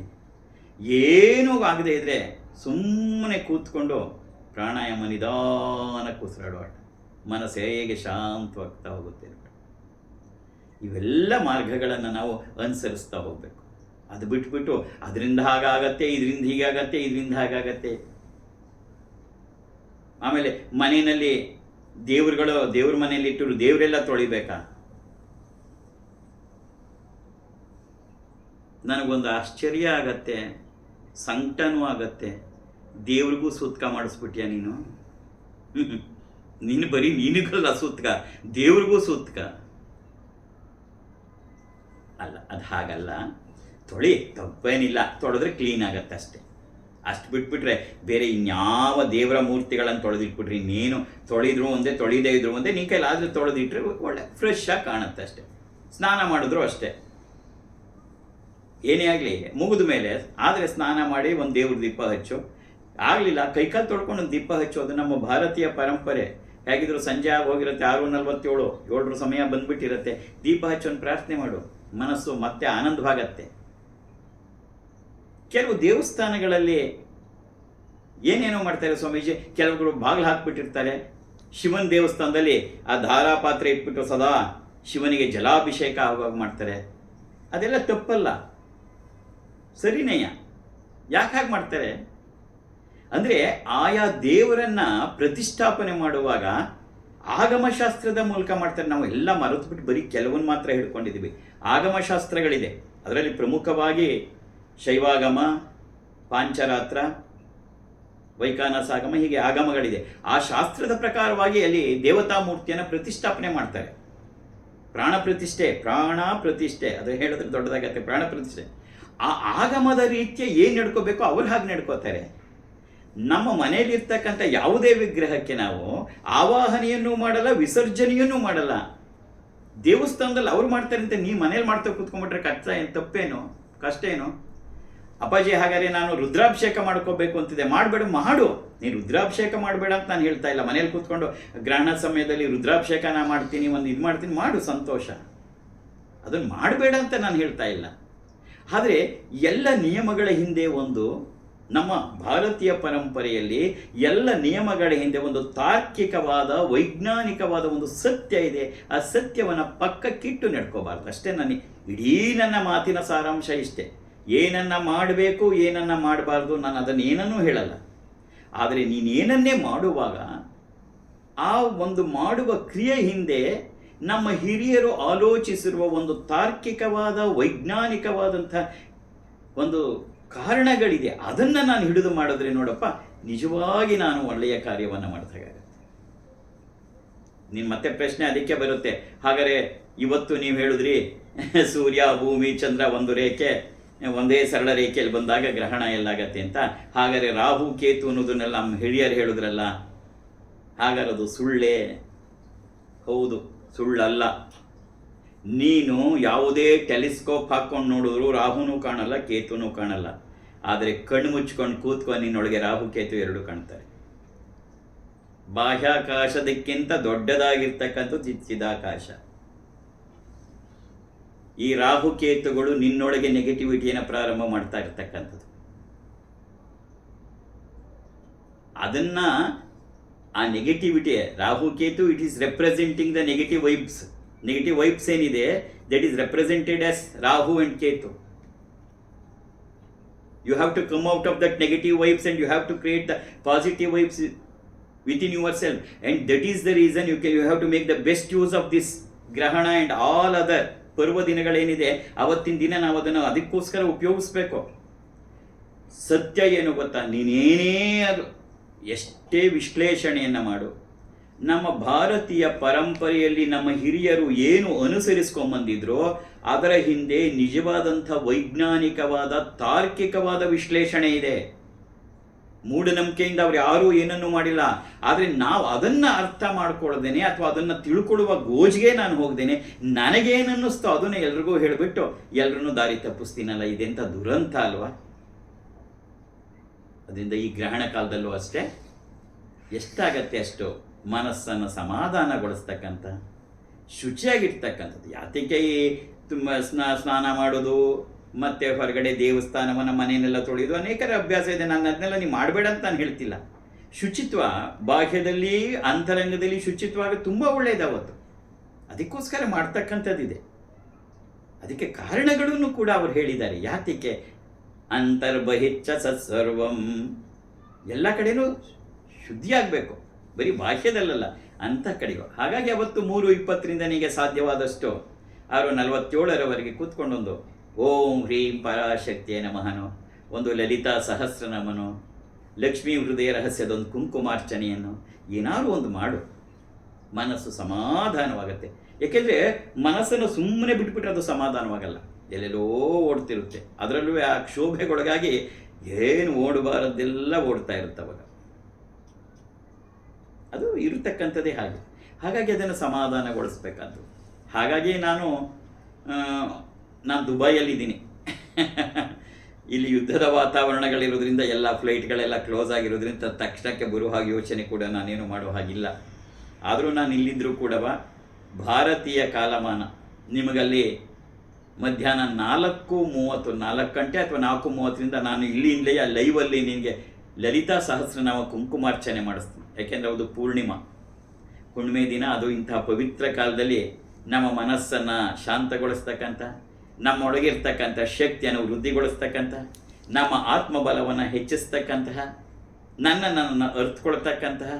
ಏನೂ ಆಗದೇ ಇದ್ದರೆ ಸುಮ್ಮನೆ ಕೂತ್ಕೊಂಡು ಪ್ರಾಣಾಯಾಮ ನಿಧಾನಕ್ಕೆ ಉಸಿರಾಡುವಾಟ, ಮನಸ್ಸು ಹೇಗೆ ಶಾಂತವಾಗ್ತಾ ಹೋಗುತ್ತೆ. ಇವೆಲ್ಲ ಮಾರ್ಗಗಳನ್ನು ನಾವು ಅನುಸರಿಸ್ತಾ ಹೋಗಬೇಕು. ಅದು ಬಿಟ್ಬಿಟ್ಟು ಅದರಿಂದ ಹಾಗಾಗತ್ತೆ, ಇದರಿಂದ ಹೀಗಾಗತ್ತೆ, ಇದರಿಂದ ಹಾಗಾಗತ್ತೆ. ಆಮೇಲೆ ಮನೆಯಲ್ಲಿ ದೇವ್ರ ಮನೆಯಲ್ಲಿ ಇಟ್ಟರು ದೇವರೆಲ್ಲ ತೊಳಿಬೇಕಾ? ನನಗೊಂದು ಆಶ್ಚರ್ಯ ಆಗತ್ತೆ, ಸಂಕಟನೂ ಆಗತ್ತೆ. ದೇವ್ರಿಗೂ ಸೂತ್ಕ ಮಾಡಿಸ್ಬಿಟ್ಯಾ ನೀನು? ನೀನು ಬರೀ ನಿನಗಲ್ಲ ಸೂತ್ಕ, ದೇವ್ರಿಗೂ ಸೂತ್ಕ ಅಲ್ಲ. ಅದು ಹಾಗಲ್ಲ. ತೊಳಿ, ತಪ್ಪೇನಿಲ್ಲ, ತೊಳೆದ್ರೆ ಕ್ಲೀನ್ ಆಗತ್ತೆ ಅಷ್ಟೇ. ಅಷ್ಟು ಬಿಟ್ಬಿಟ್ರೆ ಬೇರೆ ಇನ್ಯಾವ ದೇವರ ಮೂರ್ತಿಗಳನ್ನು ತೊಳೆದಿಟ್ಬಿಟ್ರಿ ನೀನು ತೊಳೆದ್ರು ಒಂದೇ, ತೊಳೆದೇ ಇದ್ರು ಒಂದೇ, ನೀ ಕೈಲಾದ್ರೆ ತೊಳೆದಿಟ್ರೆ ಒಳ್ಳೆ ಫ್ರೆಶ್ ಆಗಿ ಕಾಣುತ್ತೆ ಅಷ್ಟೇ. ಸ್ನಾನ ಮಾಡಿದ್ರು ಅಷ್ಟೇ, ಏನೇ ಆಗಲಿ ಮುಗಿದ ಮೇಲೆ ಆದರೆ ಸ್ನಾನ ಮಾಡಿ ಒಂದು ದೇವ್ರ ದೀಪ ಹಚ್ಚು. ಆಗಲಿಲ್ಲ ಕೈಕಾಲು ತೊಳ್ಕೊಂಡು ಒಂದು ದೀಪ ಹಚ್ಚೋದು ನಮ್ಮ ಭಾರತೀಯ ಪರಂಪರೆ. ಹೇಗಿದ್ರು ಸಂಜೆ ಆಗಿ ಹೋಗಿರುತ್ತೆ, 6:47, 7 ಸಮಯ ಬಂದ್ಬಿಟ್ಟಿರುತ್ತೆ. ದೀಪ ಹಚ್ಚೊಂದು ಪ್ರಾರ್ಥನೆ ಮಾಡು, ಮನಸ್ಸು ಮತ್ತೆ ಆನಂದವಾಗತ್ತೆ. ಕೆಲವು ದೇವಸ್ಥಾನಗಳಲ್ಲಿ ಏನೇನೋ ಮಾಡ್ತಾರೆ ಸ್ವಾಮೀಜಿ, ಕೆಲವರು ಬಾಗಿಲು ಹಾಕ್ಬಿಟ್ಟಿರ್ತಾರೆ. ಶಿವನ ದೇವಸ್ಥಾನದಲ್ಲಿ ಆ ಧಾರಾಪಾತ್ರೆ ಇಟ್ಬಿಟ್ಟು ಸದಾ ಶಿವನಿಗೆ ಜಲಾಭಿಷೇಕ ಆಗುವಾಗ ಮಾಡ್ತಾರೆ. ಅದೆಲ್ಲ ತಪ್ಪಲ್ಲ, ಸರಿನೇಯ. ಯಾಕೆ ಹಾಗೆ ಮಾಡ್ತಾರೆ ಅಂದರೆ, ಆಯಾ ದೇವರನ್ನು ಪ್ರತಿಷ್ಠಾಪನೆ ಮಾಡುವಾಗ ಆಗಮಶಾಸ್ತ್ರದ ಮೂಲಕ ಮಾಡ್ತಾರೆ. ನಾವು ಎಲ್ಲ ಮರೆತುಬಿಟ್ಟು ಬರೀ ಕೆಲವನ್ನ ಮಾತ್ರ ಹಿಡ್ಕೊಂಡಿದ್ದೀವಿ. ಆಗಮಶಾಸ್ತ್ರಗಳಿದೆ, ಅದರಲ್ಲಿ ಪ್ರಮುಖವಾಗಿ ಶೈವಾಗಮ, ಪಾಂಚರಾತ್ರ, ವೈಖಾನಸಾಗಮ, ಹೀಗೆ ಆಗಮಗಳಿದೆ. ಆ ಶಾಸ್ತ್ರದ ಪ್ರಕಾರವಾಗಿ ಅಲ್ಲಿ ದೇವತಾ ಮೂರ್ತಿಯನ್ನು ಪ್ರತಿಷ್ಠಾಪನೆ ಮಾಡ್ತಾರೆ. ಪ್ರಾಣ ಪ್ರತಿಷ್ಠೆ ಅದು ಹೇಳಿದ್ರೆ ದೊಡ್ಡದಾಗತ್ತೆ. ಪ್ರಾಣ ಪ್ರತಿಷ್ಠೆ ಆ ಆಗಮದ ರೀತಿಯ ಏನು ನಡ್ಕೋಬೇಕು ಅವ್ರು ಹಾಗೆ ನಡ್ಕೋತಾರೆ. ನಮ್ಮ ಮನೆಯಲ್ಲಿರ್ತಕ್ಕಂಥ ಯಾವುದೇ ವಿಗ್ರಹಕ್ಕೆ ನಾವು ಆವಾಹನೆಯನ್ನು ಮಾಡಲ್ಲ, ವಿಸರ್ಜನೆಯನ್ನು ಮಾಡಲ್ಲ. ದೇವಸ್ಥಾನದಲ್ಲಿ ಅವ್ರು ಮಾಡ್ತಾರೆ ಅಂತ ನೀ ಮನೇಲಿ ಮಾಡ್ತಾ ಕೂತ್ಕೊಂಡ್ಬಿಟ್ರೆ ತಪ್ಪೇನು, ಕಷ್ಟ ಏನು? ಅಪ್ಪಾಜಿ ಹಾಗಾದ್ರೆ ನಾನು ರುದ್ರಾಭಿಷೇಕ ಮಾಡ್ಕೋಬೇಕು ಅಂತಿದೆ, ಮಾಡಬೇಡ, ಮಾಡು. ನೀನು ರುದ್ರಾಭಿಷೇಕ ಮಾಡಬೇಡ ಅಂತ ನಾನು ಹೇಳ್ತಾ ಇಲ್ಲ. ಮನೇಲಿ ಕೂತ್ಕೊಂಡು ಗ್ರಹಣ ಸಮಯದಲ್ಲಿ ರುದ್ರಾಭಿಷೇಕ ನಾ ಮಾಡ್ತೀನಿ, ಒಂದು ಇದು ಮಾಡ್ತೀನಿ, ಮಾಡು, ಸಂತೋಷ. ಅದನ್ನು ಮಾಡಬೇಡ ಅಂತ ನಾನು ಹೇಳ್ತಾ ಇಲ್ಲ. ಆದರೆ ಎಲ್ಲ ನಿಯಮಗಳ ಹಿಂದೆ ಒಂದು, ನಮ್ಮ ಭಾರತೀಯ ಪರಂಪರೆಯಲ್ಲಿ ಎಲ್ಲ ನಿಯಮಗಳ ಹಿಂದೆ ಒಂದು ತಾರ್ಕಿಕವಾದ, ವೈಜ್ಞಾನಿಕವಾದ ಒಂದು ಸತ್ಯ ಇದೆ. ಆ ಸತ್ಯವನ್ನು ಪಕ್ಕಕ್ಕಿಟ್ಟು ನಡ್ಕೋಬಾರ್ದು ಅಷ್ಟೇ. ಇಡೀ ನನ್ನ ಮಾತಿನ ಸಾರಾಂಶ ಇಷ್ಟೇ. ಏನನ್ನ ಮಾಡಬೇಕು, ಏನನ್ನ ಮಾಡಬಾರ್ದು, ನಾನು ಅದನ್ನು ಏನನ್ನೂ ಹೇಳಲ್ಲ. ಆದರೆ ನೀನೇನನ್ನೇ ಮಾಡುವಾಗ ಆ ಒಂದು ಮಾಡುವ ಕ್ರಿಯೆ ಹಿಂದೆ ನಮ್ಮ ಹಿರಿಯರು ಆಲೋಚಿಸಿರುವ ಒಂದು ತಾರ್ಕಿಕವಾದ, ವೈಜ್ಞಾನಿಕವಾದಂಥ ಒಂದು ಕಾರಣಗಳಿದೆ. ಅದನ್ನು ನಾನು ಹಿಡಿದು ಮಾಡಿದ್ರೆ ನೋಡಪ್ಪ, ನಿಜವಾಗಿ ನಾನು ಒಳ್ಳೆಯ ಕಾರ್ಯವನ್ನು ಮಾಡಿದಾಗುತ್ತೆ. ನಿನ್ನ ಮತ್ತೆ ಪ್ರಶ್ನೆ ಅದಕ್ಕೆ ಬರುತ್ತೆ, ಹಾಗಾದರೆ ಇವತ್ತು ನೀವು ಹೇಳಿದ್ರಿ ಸೂರ್ಯ, ಭೂಮಿ, ಚಂದ್ರ ಒಂದು ರೇಖೆ, ಒಂದೇ ಸರಳ ರೇಖೆಯಲ್ಲಿ ಬಂದಾಗ ಗ್ರಹಣ ಎಲ್ಲಾಗತ್ತೆ ಅಂತ. ಹಾಗಾದರೆ ರಾಹು, ಕೇತು ಅನ್ನೋದನ್ನೆಲ್ಲ ನಮ್ಮ ಹಿರಿಯರು ಹೇಳಿದ್ರಲ್ಲ, ಹಾಗಾದ್ರೆ ಅದು ಸುಳ್ಳೇ? ಹೌದು, ಸುಳ್ಳಲ್ಲ. ನೀನು ಯಾವುದೇ ಟೆಲಿಸ್ಕೋಪ್ ಹಾಕ್ಕೊಂಡು ನೋಡಿದ್ರು ರಾಹುನೂ ಕಾಣಲ್ಲ, ಕೇತುನೂ ಕಾಣಲ್ಲ. ಆದರೆ ಕಣ್ಣು ಮುಚ್ಕೊಂಡು ಕೂತ್ಕೊಂಡು ನಿನ್ನೊಳಗೆ ರಾಹು, ಕೇತು ಎರಡು ಕಾಣ್ತಾರೆ. ಬಾಹ್ಯಾಕಾಶದಕ್ಕಿಂತ ದೊಡ್ಡದಾಗಿರ್ತಕ್ಕಂಥದ್ದು ಚಿದಾಕಾಶ. ಈ ರಾಹುಕೇತುಗಳು ನಿನ್ನೊಳಗೆ ನೆಗೆಟಿವಿಟಿಯನ್ನು ಪ್ರಾರಂಭ ಮಾಡ್ತಾ ಇರ್ತಕ್ಕಂಥದ್ದು. ಅದನ್ನ ಆ negativity, Rahu Ketu it is representing the negative vibes ಏನಿದೆ, that is represented as Rahu and Ketu. You have to come out of that negative vibes and you have to create the positive vibes within yourself, and that is the reason you have to make the best use of this grahana and all other ಪರ್ವ ದಿನಗಳೇನಿದೆ, ಅವತ್ತಿನ ದಿನ ನಾವು ಅದನ್ನು ಅದಕ್ಕೋಸ್ಕರ ಉಪಯೋಗಿಸ್ಬೇಕು. ಸತ್ಯ ಏನು ಗೊತ್ತಾ, ನೀನೇನೇ ಅದು ಎಷ್ಟೇ ವಿಶ್ಲೇಷಣೆಯನ್ನು ಮಾಡು, ನಮ್ಮ ಭಾರತೀಯ ಪರಂಪರೆಯಲ್ಲಿ ನಮ್ಮ ಹಿರಿಯರು ಏನು ಅನುಸರಿಸ್ಕೊಂಬಂದಿದ್ರೋ ಅದರ ಹಿಂದೆ ನಿಜವಾದಂಥ ವೈಜ್ಞಾನಿಕವಾದ ತಾರ್ಕಿಕವಾದ ವಿಶ್ಲೇಷಣೆ ಇದೆ. ಮೂಢನಂಬಿಕೆಯಿಂದ ಅವ್ರು ಯಾರೂ ಏನನ್ನೂ ಮಾಡಿಲ್ಲ. ಆದರೆ ನಾವು ಅದನ್ನು ಅರ್ಥ ಮಾಡ್ಕೊಳ್ದೇನೆ ಅಥವಾ ಅದನ್ನು ತಿಳ್ಕೊಳ್ಳುವ ಗೋಜಿಗೆ ನಾನು ಹೋಗ್ದೇನೆ, ನನಗೇನನ್ನಿಸ್ತೋ ಅದನ್ನು ಎಲ್ರಿಗೂ ಹೇಳಿಬಿಟ್ಟು ಎಲ್ರನ್ನೂ ದಾರಿ ತಪ್ಪಿಸ್ತೀನಲ್ಲ, ಇದೆಂಥ ದುರಂತ ಅಲ್ವಾ? ಅದರಿಂದ ಈ ಗ್ರಹಣ ಕಾಲದಲ್ಲೂ ಅಷ್ಟೇ ಎಷ್ಟಾಗತ್ತೆ ಅಷ್ಟು ಮನಸ್ಸನ್ನು ಸಮಾಧಾನಗೊಳಿಸ್ತಕ್ಕಂಥ, ಶುಚಿಯಾಗಿರ್ತಕ್ಕಂಥದ್ದು. ಯಾತಕ್ಕೆ ಈ ತುಂಬ ಸ್ನಾನ ಮಾಡೋದು ಮತ್ತು ಹೊರಗಡೆ ದೇವಸ್ಥಾನವನ್ನು ಮನೆಯನ್ನೆಲ್ಲ ತೊಳೆಯೋದು ಅನೇಕರ ಅಭ್ಯಾಸ ಇದೆ. ನಾನು ಅದನ್ನೆಲ್ಲ ನೀವು ಮಾಡಬೇಡ ಅಂತ ನಾನು ಹೇಳ್ತಿಲ್ಲ. ಶುಚಿತ್ವ ಬಾಹ್ಯದಲ್ಲಿ ಅಂತರಂಗದಲ್ಲಿ ಶುಚಿತ್ವ ತುಂಬ ಒಳ್ಳೆಯದು ಅವತ್ತು, ಅದಕ್ಕೋಸ್ಕರ ಮಾಡ್ತಕ್ಕಂಥದ್ದಿದೆ. ಅದಕ್ಕೆ ಕಾರಣಗಳನ್ನು ಕೂಡ ಅವರು ಹೇಳಿದ್ದಾರೆ. ಯಾತಕ್ಕೆ ಅಂತರ್ಬಹಿಚ್ಚ ಸತ್ಸರ್ವಂ, ಎಲ್ಲ ಕಡೆನೂ ಶುದ್ಧಿಯಾಗಬೇಕು, ಬರೀ ಬಾಹ್ಯದಲ್ಲಲ್ಲ ಅಂಥ ಕಡೆಗೂ. ಹಾಗಾಗಿ ಅವತ್ತು 3:20 ನನಗೆ ಸಾಧ್ಯವಾದಷ್ಟು 6:47 ಕೂತ್ಕೊಂಡೊಂದು ಓಂ ಹ್ರೀಂ ಪರಾಶಕ್ತಿಯ ನಮಃನೋ, ಒಂದು ಲಲಿತಾ ಸಹಸ್ರನಾಮನೋ, ಲಕ್ಷ್ಮೀ ಹೃದಯ ರಹಸ್ಯದೊಂದು ಕುಂಕುಮಾರ್ಚನೆಯನ್ನು ಏನಾದರೂ ಒಂದು ಮಾಡು, ಮನಸ್ಸು ಸಮಾಧಾನವಾಗುತ್ತೆ. ಏಕೆಂದರೆ ಮನಸ್ಸನ್ನು ಸುಮ್ಮನೆ ಬಿಟ್ಬಿಟ್ರೆ ಅದು ಸಮಾಧಾನವಾಗಲ್ಲ, ಎಲ್ಲೆಲ್ಲೋ ಓಡ್ತಿರುತ್ತೆ. ಅದರಲ್ಲೂ ಆ ಕ್ಷೋಭೆಗೊಳಗಾಗಿ ಏನು ಓಡಬಾರದೆಲ್ಲ ಓಡ್ತಾ ಇರುತ್ತೆ ಅವಾಗ. ಅದು ಇರತಕ್ಕಂಥದ್ದೇ ಹಾಗೆ. ಹಾಗಾಗಿ ಅದನ್ನು ಸಮಾಧಾನಗೊಳಿಸ್ಬೇಕಾದ್ದು. ಹಾಗಾಗಿ ನಾನು ದುಬೈಯಲ್ಲಿದ್ದೀನಿ. ಇಲ್ಲಿ ಯುದ್ಧದ ವಾತಾವರಣಗಳಿರೋದ್ರಿಂದ ಎಲ್ಲ ಫ್ಲೈಟ್ಗಳೆಲ್ಲ ಕ್ಲೋಸ್ ಆಗಿರೋದ್ರಿಂದ ತಕ್ಷಣಕ್ಕೆ ಬರುವ ಹಾಗೆ ಯೋಚನೆ ಕೂಡ ನಾನೇನು ಮಾಡೋ ಹಾಗಿಲ್ಲ. ಆದರೂ ನಾನು ಇಲ್ಲಿದ್ದರೂ ಕೂಡ ಭಾರತೀಯ ಕಾಲಮಾನ ನಿಮಗಲ್ಲಿ ಮಧ್ಯಾಹ್ನ 4 ಗಂಟೆ ಅಥವಾ 4:30ರಿಂದ ನಾನು ಇಲ್ಲಿಂದಲೇ ಆ ಲೈವಲ್ಲಿ ನಿನಗೆ ಲಲಿತಾ ಸಹಸ್ರನಾಮ ಕುಂಕುಮಾರ್ಚನೆ ಮಾಡಿಸ್ತೀನಿ. ಯಾಕೆಂದರೆ ಅದು ಪೂರ್ಣಿಮಾ ಹುಣ್ಣಿಮೆ ದಿನ. ಅದು ಇಂತಹ ಪವಿತ್ರ ಕಾಲದಲ್ಲಿ ನಮ್ಮ ಮನಸ್ಸನ್ನು ಶಾಂತಗೊಳಿಸ್ತಕ್ಕಂಥ, ನಮ್ಮೊಳಗಿರ್ತಕ್ಕಂಥ ಶಕ್ತಿಯನ್ನು ವೃದ್ಧಿಗೊಳಿಸ್ತಕ್ಕಂಥ, ನಮ್ಮ ಆತ್ಮಬಲವನ್ನು ಹೆಚ್ಚಿಸ್ತಕ್ಕಂತಹ, ನನ್ನನ್ನು ಅರ್ಥಕೊಳ್ತಕ್ಕಂತಹ,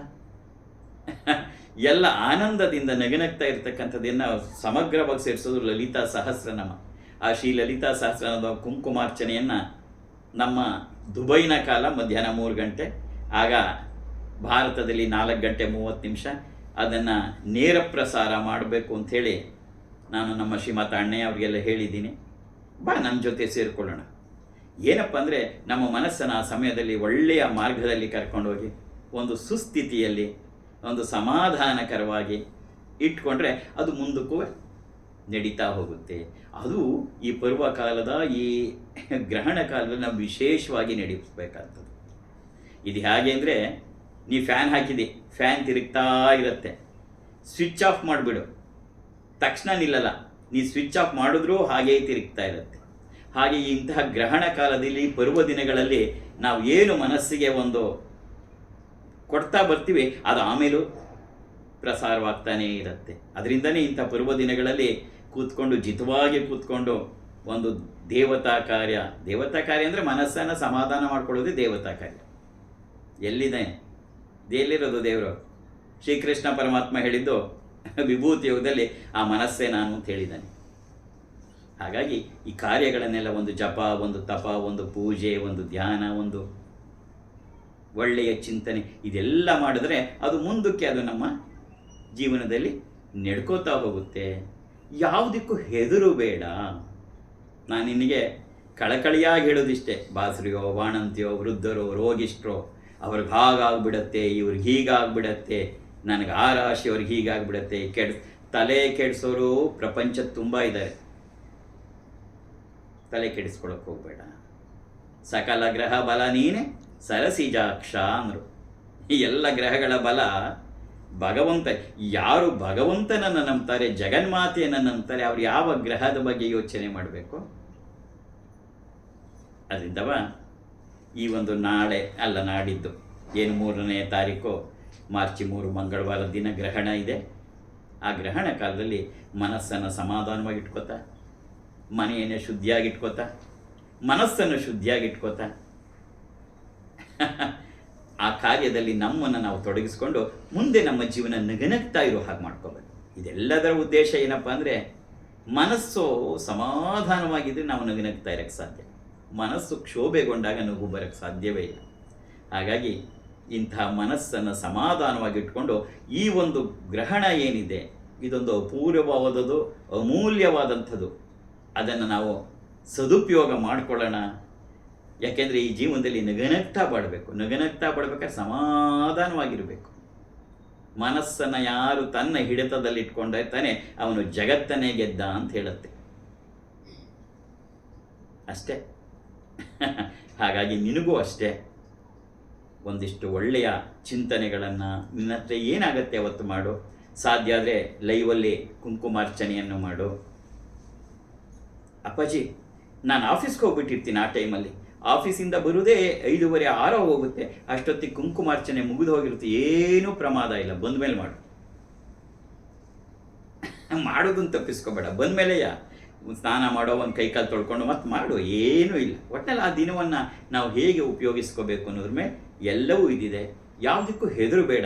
ಎಲ್ಲ ಆನಂದದಿಂದ ನಗನಗ್ತಾ ಇರ್ತಕ್ಕಂಥದ್ದನ್ನು ಸಮಗ್ರವಾಗಿ ಸೇರಿಸೋದು ಲಲಿತಾ ಸಹಸ್ರನಾಮ. ಆ ಶ್ರೀ ಲಲಿತಾ ಸಹಸ್ರನಾಮದ ಕುಂಕುಮಾರ್ಚನೆಯನ್ನು ನಮ್ಮ ದುಬೈನ ಕಾಲ ಮಧ್ಯಾಹ್ನ 3 ಗಂಟೆ, ಆಗ ಭಾರತದಲ್ಲಿ 4:30 ಅದನ್ನು ನೇರ ಪ್ರಸಾರ ಮಾಡಬೇಕು ಅಂಥೇಳಿ ನಾನು ನಮ್ಮ ಶ್ರೀಮತ ಅಣ್ಣಯ್ಯ ಅವರಿಗೆಲ್ಲ ಹೇಳಿದ್ದೀನಿ. ಬಾ ನನ್ನ ಜೊತೆ ಸೇರಿಕೊಳ್ಳೋಣ. ಏನಪ್ಪ ಅಂದರೆ ನಮ್ಮ ಮನಸ್ಸನ್ನು ಆ ಸಮಯದಲ್ಲಿ ಒಳ್ಳೆಯ ಮಾರ್ಗದಲ್ಲಿ ಕರ್ಕೊಂಡೋಗಿ ಒಂದು ಸುಸ್ಥಿತಿಯಲ್ಲಿ ಒಂದು ಸಮಾಧಾನಕರವಾಗಿ ಇಟ್ಕೊಂಡ್ರೆ ಅದು ಮುಂದಕ್ಕೂ ನಡೀತಾ ಹೋಗುತ್ತೆ. ಅದು ಈ ಪರ್ವಕಾಲದ ಈ ಗ್ರಹಣ ಕಾಲದಲ್ಲಿ ನಾವು ವಿಶೇಷವಾಗಿ ನಡೆಸಬೇಕಾಗ್ತದೆ. ಇದು ಹೇಗೆ ಅಂದರೆ, ನೀ ಫ್ಯಾನ್ ಹಾಕಿದಿ, ಫ್ಯಾನ್ ತಿರುಗ್ತಾ ಇರುತ್ತೆ, ಸ್ವಿಚ್ ಆಫ್ ಮಾಡಿಬಿಡು, ತಕ್ಷಣ ನಿಲ್ಲಲ್ಲ, ನೀ ಸ್ವಿಚ್ ಆಫ್ ಮಾಡಿದ್ರೂ ಹಾಗೇ ತಿರುಗ್ತಾ ಇರುತ್ತೆ. ಹಾಗೆ ಇಂತಹ ಗ್ರಹಣ ಕಾಲದಲ್ಲಿ ಪರ್ವ ದಿನಗಳಲ್ಲಿ ನಾವು ಏನು ಮನಸ್ಸಿಗೆ ಒಂದು ಕೊಡ್ತಾ ಬರ್ತೀವಿ ಅದು ಆಮೇಲೂ ಪ್ರಸಾರವಾಗ್ತಾನೇ ಇರುತ್ತೆ. ಅದರಿಂದನೇ ಇಂಥ ಪರ್ವ ದಿನಗಳಲ್ಲಿ ಕೂತ್ಕೊಂಡು ಜಿತವಾಗಿ ಕೂತ್ಕೊಂಡು ಒಂದು ದೇವತಾ ಕಾರ್ಯ ಅಂದರೆ ಮನಸ್ಸನ್ನು ಸಮಾಧಾನ ಮಾಡ್ಕೊಳ್ಳೋದೇ ದೇವತಾ ಕಾರ್ಯ. ಎಲ್ಲಿರೋದು ದೇವರು? ಶ್ರೀಕೃಷ್ಣ ಪರಮಾತ್ಮ ಹೇಳಿದ್ದು ವಿಭೂತಿ ಯೋಗದಲ್ಲಿ ಆ ಮನಸ್ಸೇ ನಾನು ಅಂತ ಹೇಳಿದ್ದಾನೆ. ಹಾಗಾಗಿ ಈ ಕಾರ್ಯಗಳನ್ನೆಲ್ಲ ಒಂದು ಜಪ, ಒಂದು ತಪ, ಒಂದು ಪೂಜೆ, ಒಂದು ಧ್ಯಾನ, ಒಂದು ಒಳ್ಳೆಯ ಚಿಂತನೆ, ಇದೆಲ್ಲ ಮಾಡಿದ್ರೆ ಅದು ಮುಂದಕ್ಕೆ ಅದು ನಮ್ಮ ಜೀವನದಲ್ಲಿ ನಡ್ಕೋತಾ ಹೋಗುತ್ತೆ. ಯಾವುದಕ್ಕೂ ಹೆದರು ಬೇಡ. ನಾನು ನಿನಗೆ ಕಳಕಳಿಯಾಗಿ ಹೇಳೋದಿಷ್ಟೇ, ಬಾಸರಿಯೋ, ಬಾಣಂತಿಯೋ, ವೃದ್ಧರೋ, ರೋಗಿಷ್ಟ್ರೋ, ಅವ್ರಿಗೆ ಹಾಗಾಗ್ಬಿಡತ್ತೆ, ಇವ್ರಿಗೆ ಹೀಗಾಗ್ಬಿಡತ್ತೆ, ನನಗೆ ಆ ರಾಶಿ ಅವ್ರಿಗೆ ಹೀಗಾಗ್ಬಿಡತ್ತೆ, ತಲೆ ಕೆಡಿಸೋರು ಪ್ರಪಂಚ ತುಂಬ ಇದ್ದಾರೆ. ತಲೆ ಕೆಡಿಸ್ಕೊಳಕ್ಕೆ ಹೋಗ್ಬೇಡ. ಸಕಲ ಗ್ರಹ ಬಲ ನೀನೆ ಸರಸಿಜಾಕ್ಷ ಅಂದರು. ಈ ಎಲ್ಲ ಗ್ರಹಗಳ ಬಲ ಭಗವಂತ. ಯಾರು ಭಗವಂತನನ್ನು ನಂಬ್ತಾರೆ, ಜಗನ್ಮಾತೆಯನ್ನು ನಂಬ್ತಾರೆ, ಅವ್ರು ಯಾವ ಗ್ರಹದ ಬಗ್ಗೆ ಯೋಚನೆ ಮಾಡಬೇಕು? ಅದರಿಂದವ ಈ ಒಂದು ನಾಳೆ ಅಲ್ಲ ನಾಡಿದ್ದು ಏನು 3ನೇ ತಾರೀಕು ಮಾರ್ಚ್ 3 ಮಂಗಳವಾರ ದಿನ ಗ್ರಹಣ ಇದೆ. ಆ ಗ್ರಹಣ ಕಾಲದಲ್ಲಿ ಮನಸ್ಸನ್ನು ಸಮಾಧಾನವಾಗಿ ಇಟ್ಕೋತಾ, ಮನೆಯನ್ನು ಶುದ್ಧಿಯಾಗಿಟ್ಕೋತಾ, ಮನಸ್ಸನ್ನು ಶುದ್ಧಿಯಾಗಿಟ್ಕೋತಾ ಆ ಕಾರ್ಯದಲ್ಲಿ ನಮ್ಮನ್ನು ನಾವು ತೊಡಗಿಸ್ಕೊಂಡು ಮುಂದೆ ನಮ್ಮ ಜೀವನ ನಗನಗ್ತಾ ಇರೋ ಹಾಗೆ ಮಾಡ್ಕೋಬೇಕು. ಇದೆಲ್ಲದರ ಉದ್ದೇಶ ಏನಪ್ಪ ಅಂದರೆ, ಮನಸ್ಸು ಸಮಾಧಾನವಾಗಿದ್ದರೆ ನಾವು ನಗನಗ್ತಾ ಇರೋಕ್ಕೆ ಸಾಧ್ಯ. ಮನಸ್ಸು ಕ್ಷೋಭೆಗೊಂಡಾಗ ನಗು ಬರೋಕ್ಕೆ ಸಾಧ್ಯವೇ ಇಲ್ಲ. ಹಾಗಾಗಿ ಇಂಥ ಮನಸ್ಸನ್ನು ಸಮಾಧಾನವಾಗಿ ಇಟ್ಕೊಂಡು ಈ ಒಂದು ಗ್ರಹಣ ಏನಿದೆ ಇದೊಂದು ಅಪೂರ್ವವಾದದ್ದು, ಅಮೂಲ್ಯವಾದಂಥದ್ದು. ಅದನ್ನು ನಾವು ಸದುಪಯೋಗ ಮಾಡಿಕೊಳ್ಳೋಣ. ಯಾಕೆಂದರೆ ಈ ಜೀವನದಲ್ಲಿ ನಗನಗ್ತಾ ಬಾಳಬೇಕು. ನಗನಗ್ತಾ ಬಾಳ್ಬೇಕಾದ್ರೆ ಸಮಾಧಾನವಾಗಿರಬೇಕು. ಮನಸ್ಸನ್ನು ಯಾರು ತನ್ನ ಹಿಡಿತದಲ್ಲಿ ಇಟ್ಕೊಂಡಿರ್ತಾನೆ ಅವನು ಜಗತ್ತನ್ನೇ ಗೆದ್ದ ಅಂತ ಹೇಳುತ್ತೆ. ಅಷ್ಟೇ. ಹಾಗಾಗಿ ನಿನಗೂ ಅಷ್ಟೇ ಒಂದಿಷ್ಟು ಒಳ್ಳೆಯ ಚಿಂತನೆಗಳನ್ನು ನಿನ್ನ ಹತ್ರ ಏನಾಗುತ್ತೆ ಅವತ್ತು ಮಾಡು. ಸಾಧ್ಯ ಆದರೆ ಲೈವಲ್ಲಿ ಕುಂಕುಮಾರ್ಚನೆಯನ್ನು ಮಾಡು. ಅಪ್ಪಾಜಿ ನಾನು ಆಫೀಸ್ಗೆ ಹೋಗ್ಬಿಟ್ಟಿರ್ತೀನಿ, ಆ ಟೈಮಲ್ಲಿ ಆಫೀಸಿಂದ ಬರುವುದೇ 5:30 6 ಹೋಗುತ್ತೆ, ಅಷ್ಟೊತ್ತಿಗೆ ಕುಂಕುಮಾರ್ಚನೆ ಮುಗಿದು ಹೋಗಿರುತ್ತೆ, ಏನೂ ಪ್ರಮಾದ ಇಲ್ಲ, ಬಂದಮೇಲೆ ಮಾಡು. ಮಾಡೋದನ್ನು ತಪ್ಪಿಸ್ಕೋಬೇಡ. ಬಂದಮೇಲೆಯ ಸ್ನಾನ ಮಾಡೋ, ಒಂದು ಕೈಕಾಲು ತೊಳ್ಕೊಂಡು ಮತ್ತೆ ಮಾಡು, ಏನೂ ಇಲ್ಲ. ಒಟ್ಟಿನಲ್ಲಿ ಆ ದಿನವನ್ನು ನಾವು ಹೇಗೆ ಉಪಯೋಗಿಸ್ಕೋಬೇಕು ಅನ್ನೋದ್ರ ಮೇಲೆ ಎಲ್ಲವೂ ಇದಿದೆ. ಯಾವುದಕ್ಕೂ ಹೆದರಬೇಡ.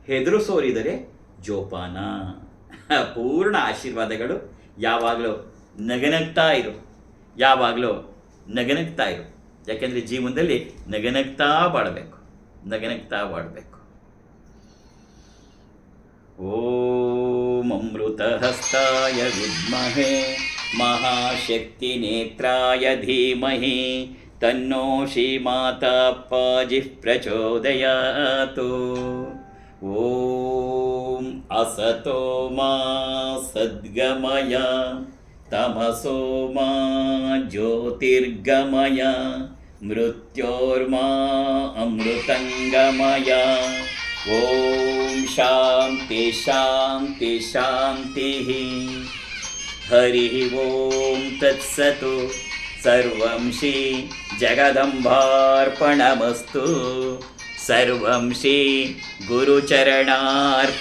ಹೆದರಿಸೋರಿದರೆ ಜೋಪಾನ. ಪೂರ್ಣ ಆಶೀರ್ವಾದಗಳು. ಯಾವಾಗಲೂ ನಗನಗ್ತಾ ಇರು, ಯಾವಾಗಲೂ ನಗನಗ್ತಾ ಇರು. ಯಾಕೆಂದರೆ ಜೀವನದಲ್ಲಿ ನಗನಗ್ತಾ ಬಾಳಬೇಕು, ನಗನಗ್ತಾ ಬಾಳಬೇಕು. ಓಂ ಅಮೃತಹಸ್ತಾಯ ವಿದ್ಮಹೇ ಮಹಾಶಕ್ತಿ ನೇತ್ರಾಯ ಧೀಮಹಿ ತನ್ನೋ ಶ್ರೀಮಾತಾಪ್ಪಾಜಿ ಪ್ರಚೋದಯಾತು. ಓಂ ಅಸತೋ ಮಾ ಸದ್ಗಮಯ ತಮಸೋ ಮಾ ಜ್ಯೋತಿರ್ಗಮಯ ಮೃತ್ಯೋರ್ಮಾ ಅಮೃತಂಗಮಯ. ಓಂ ಶಾಂತಿ ಶಾಂತಿ ಶಾಂತಿ. ಹರಿ ಓಂ ತತ್ಸತು. ಸರ್ವಂ ಶ್ರೀ ಜಗದಂಬಾರ್ಪಣಮಸ್ತು. ಸರ್ವಂ ಶ್ರೀ ಗುರುಚರಣಾರ್ಪಣಮಸ್ತು.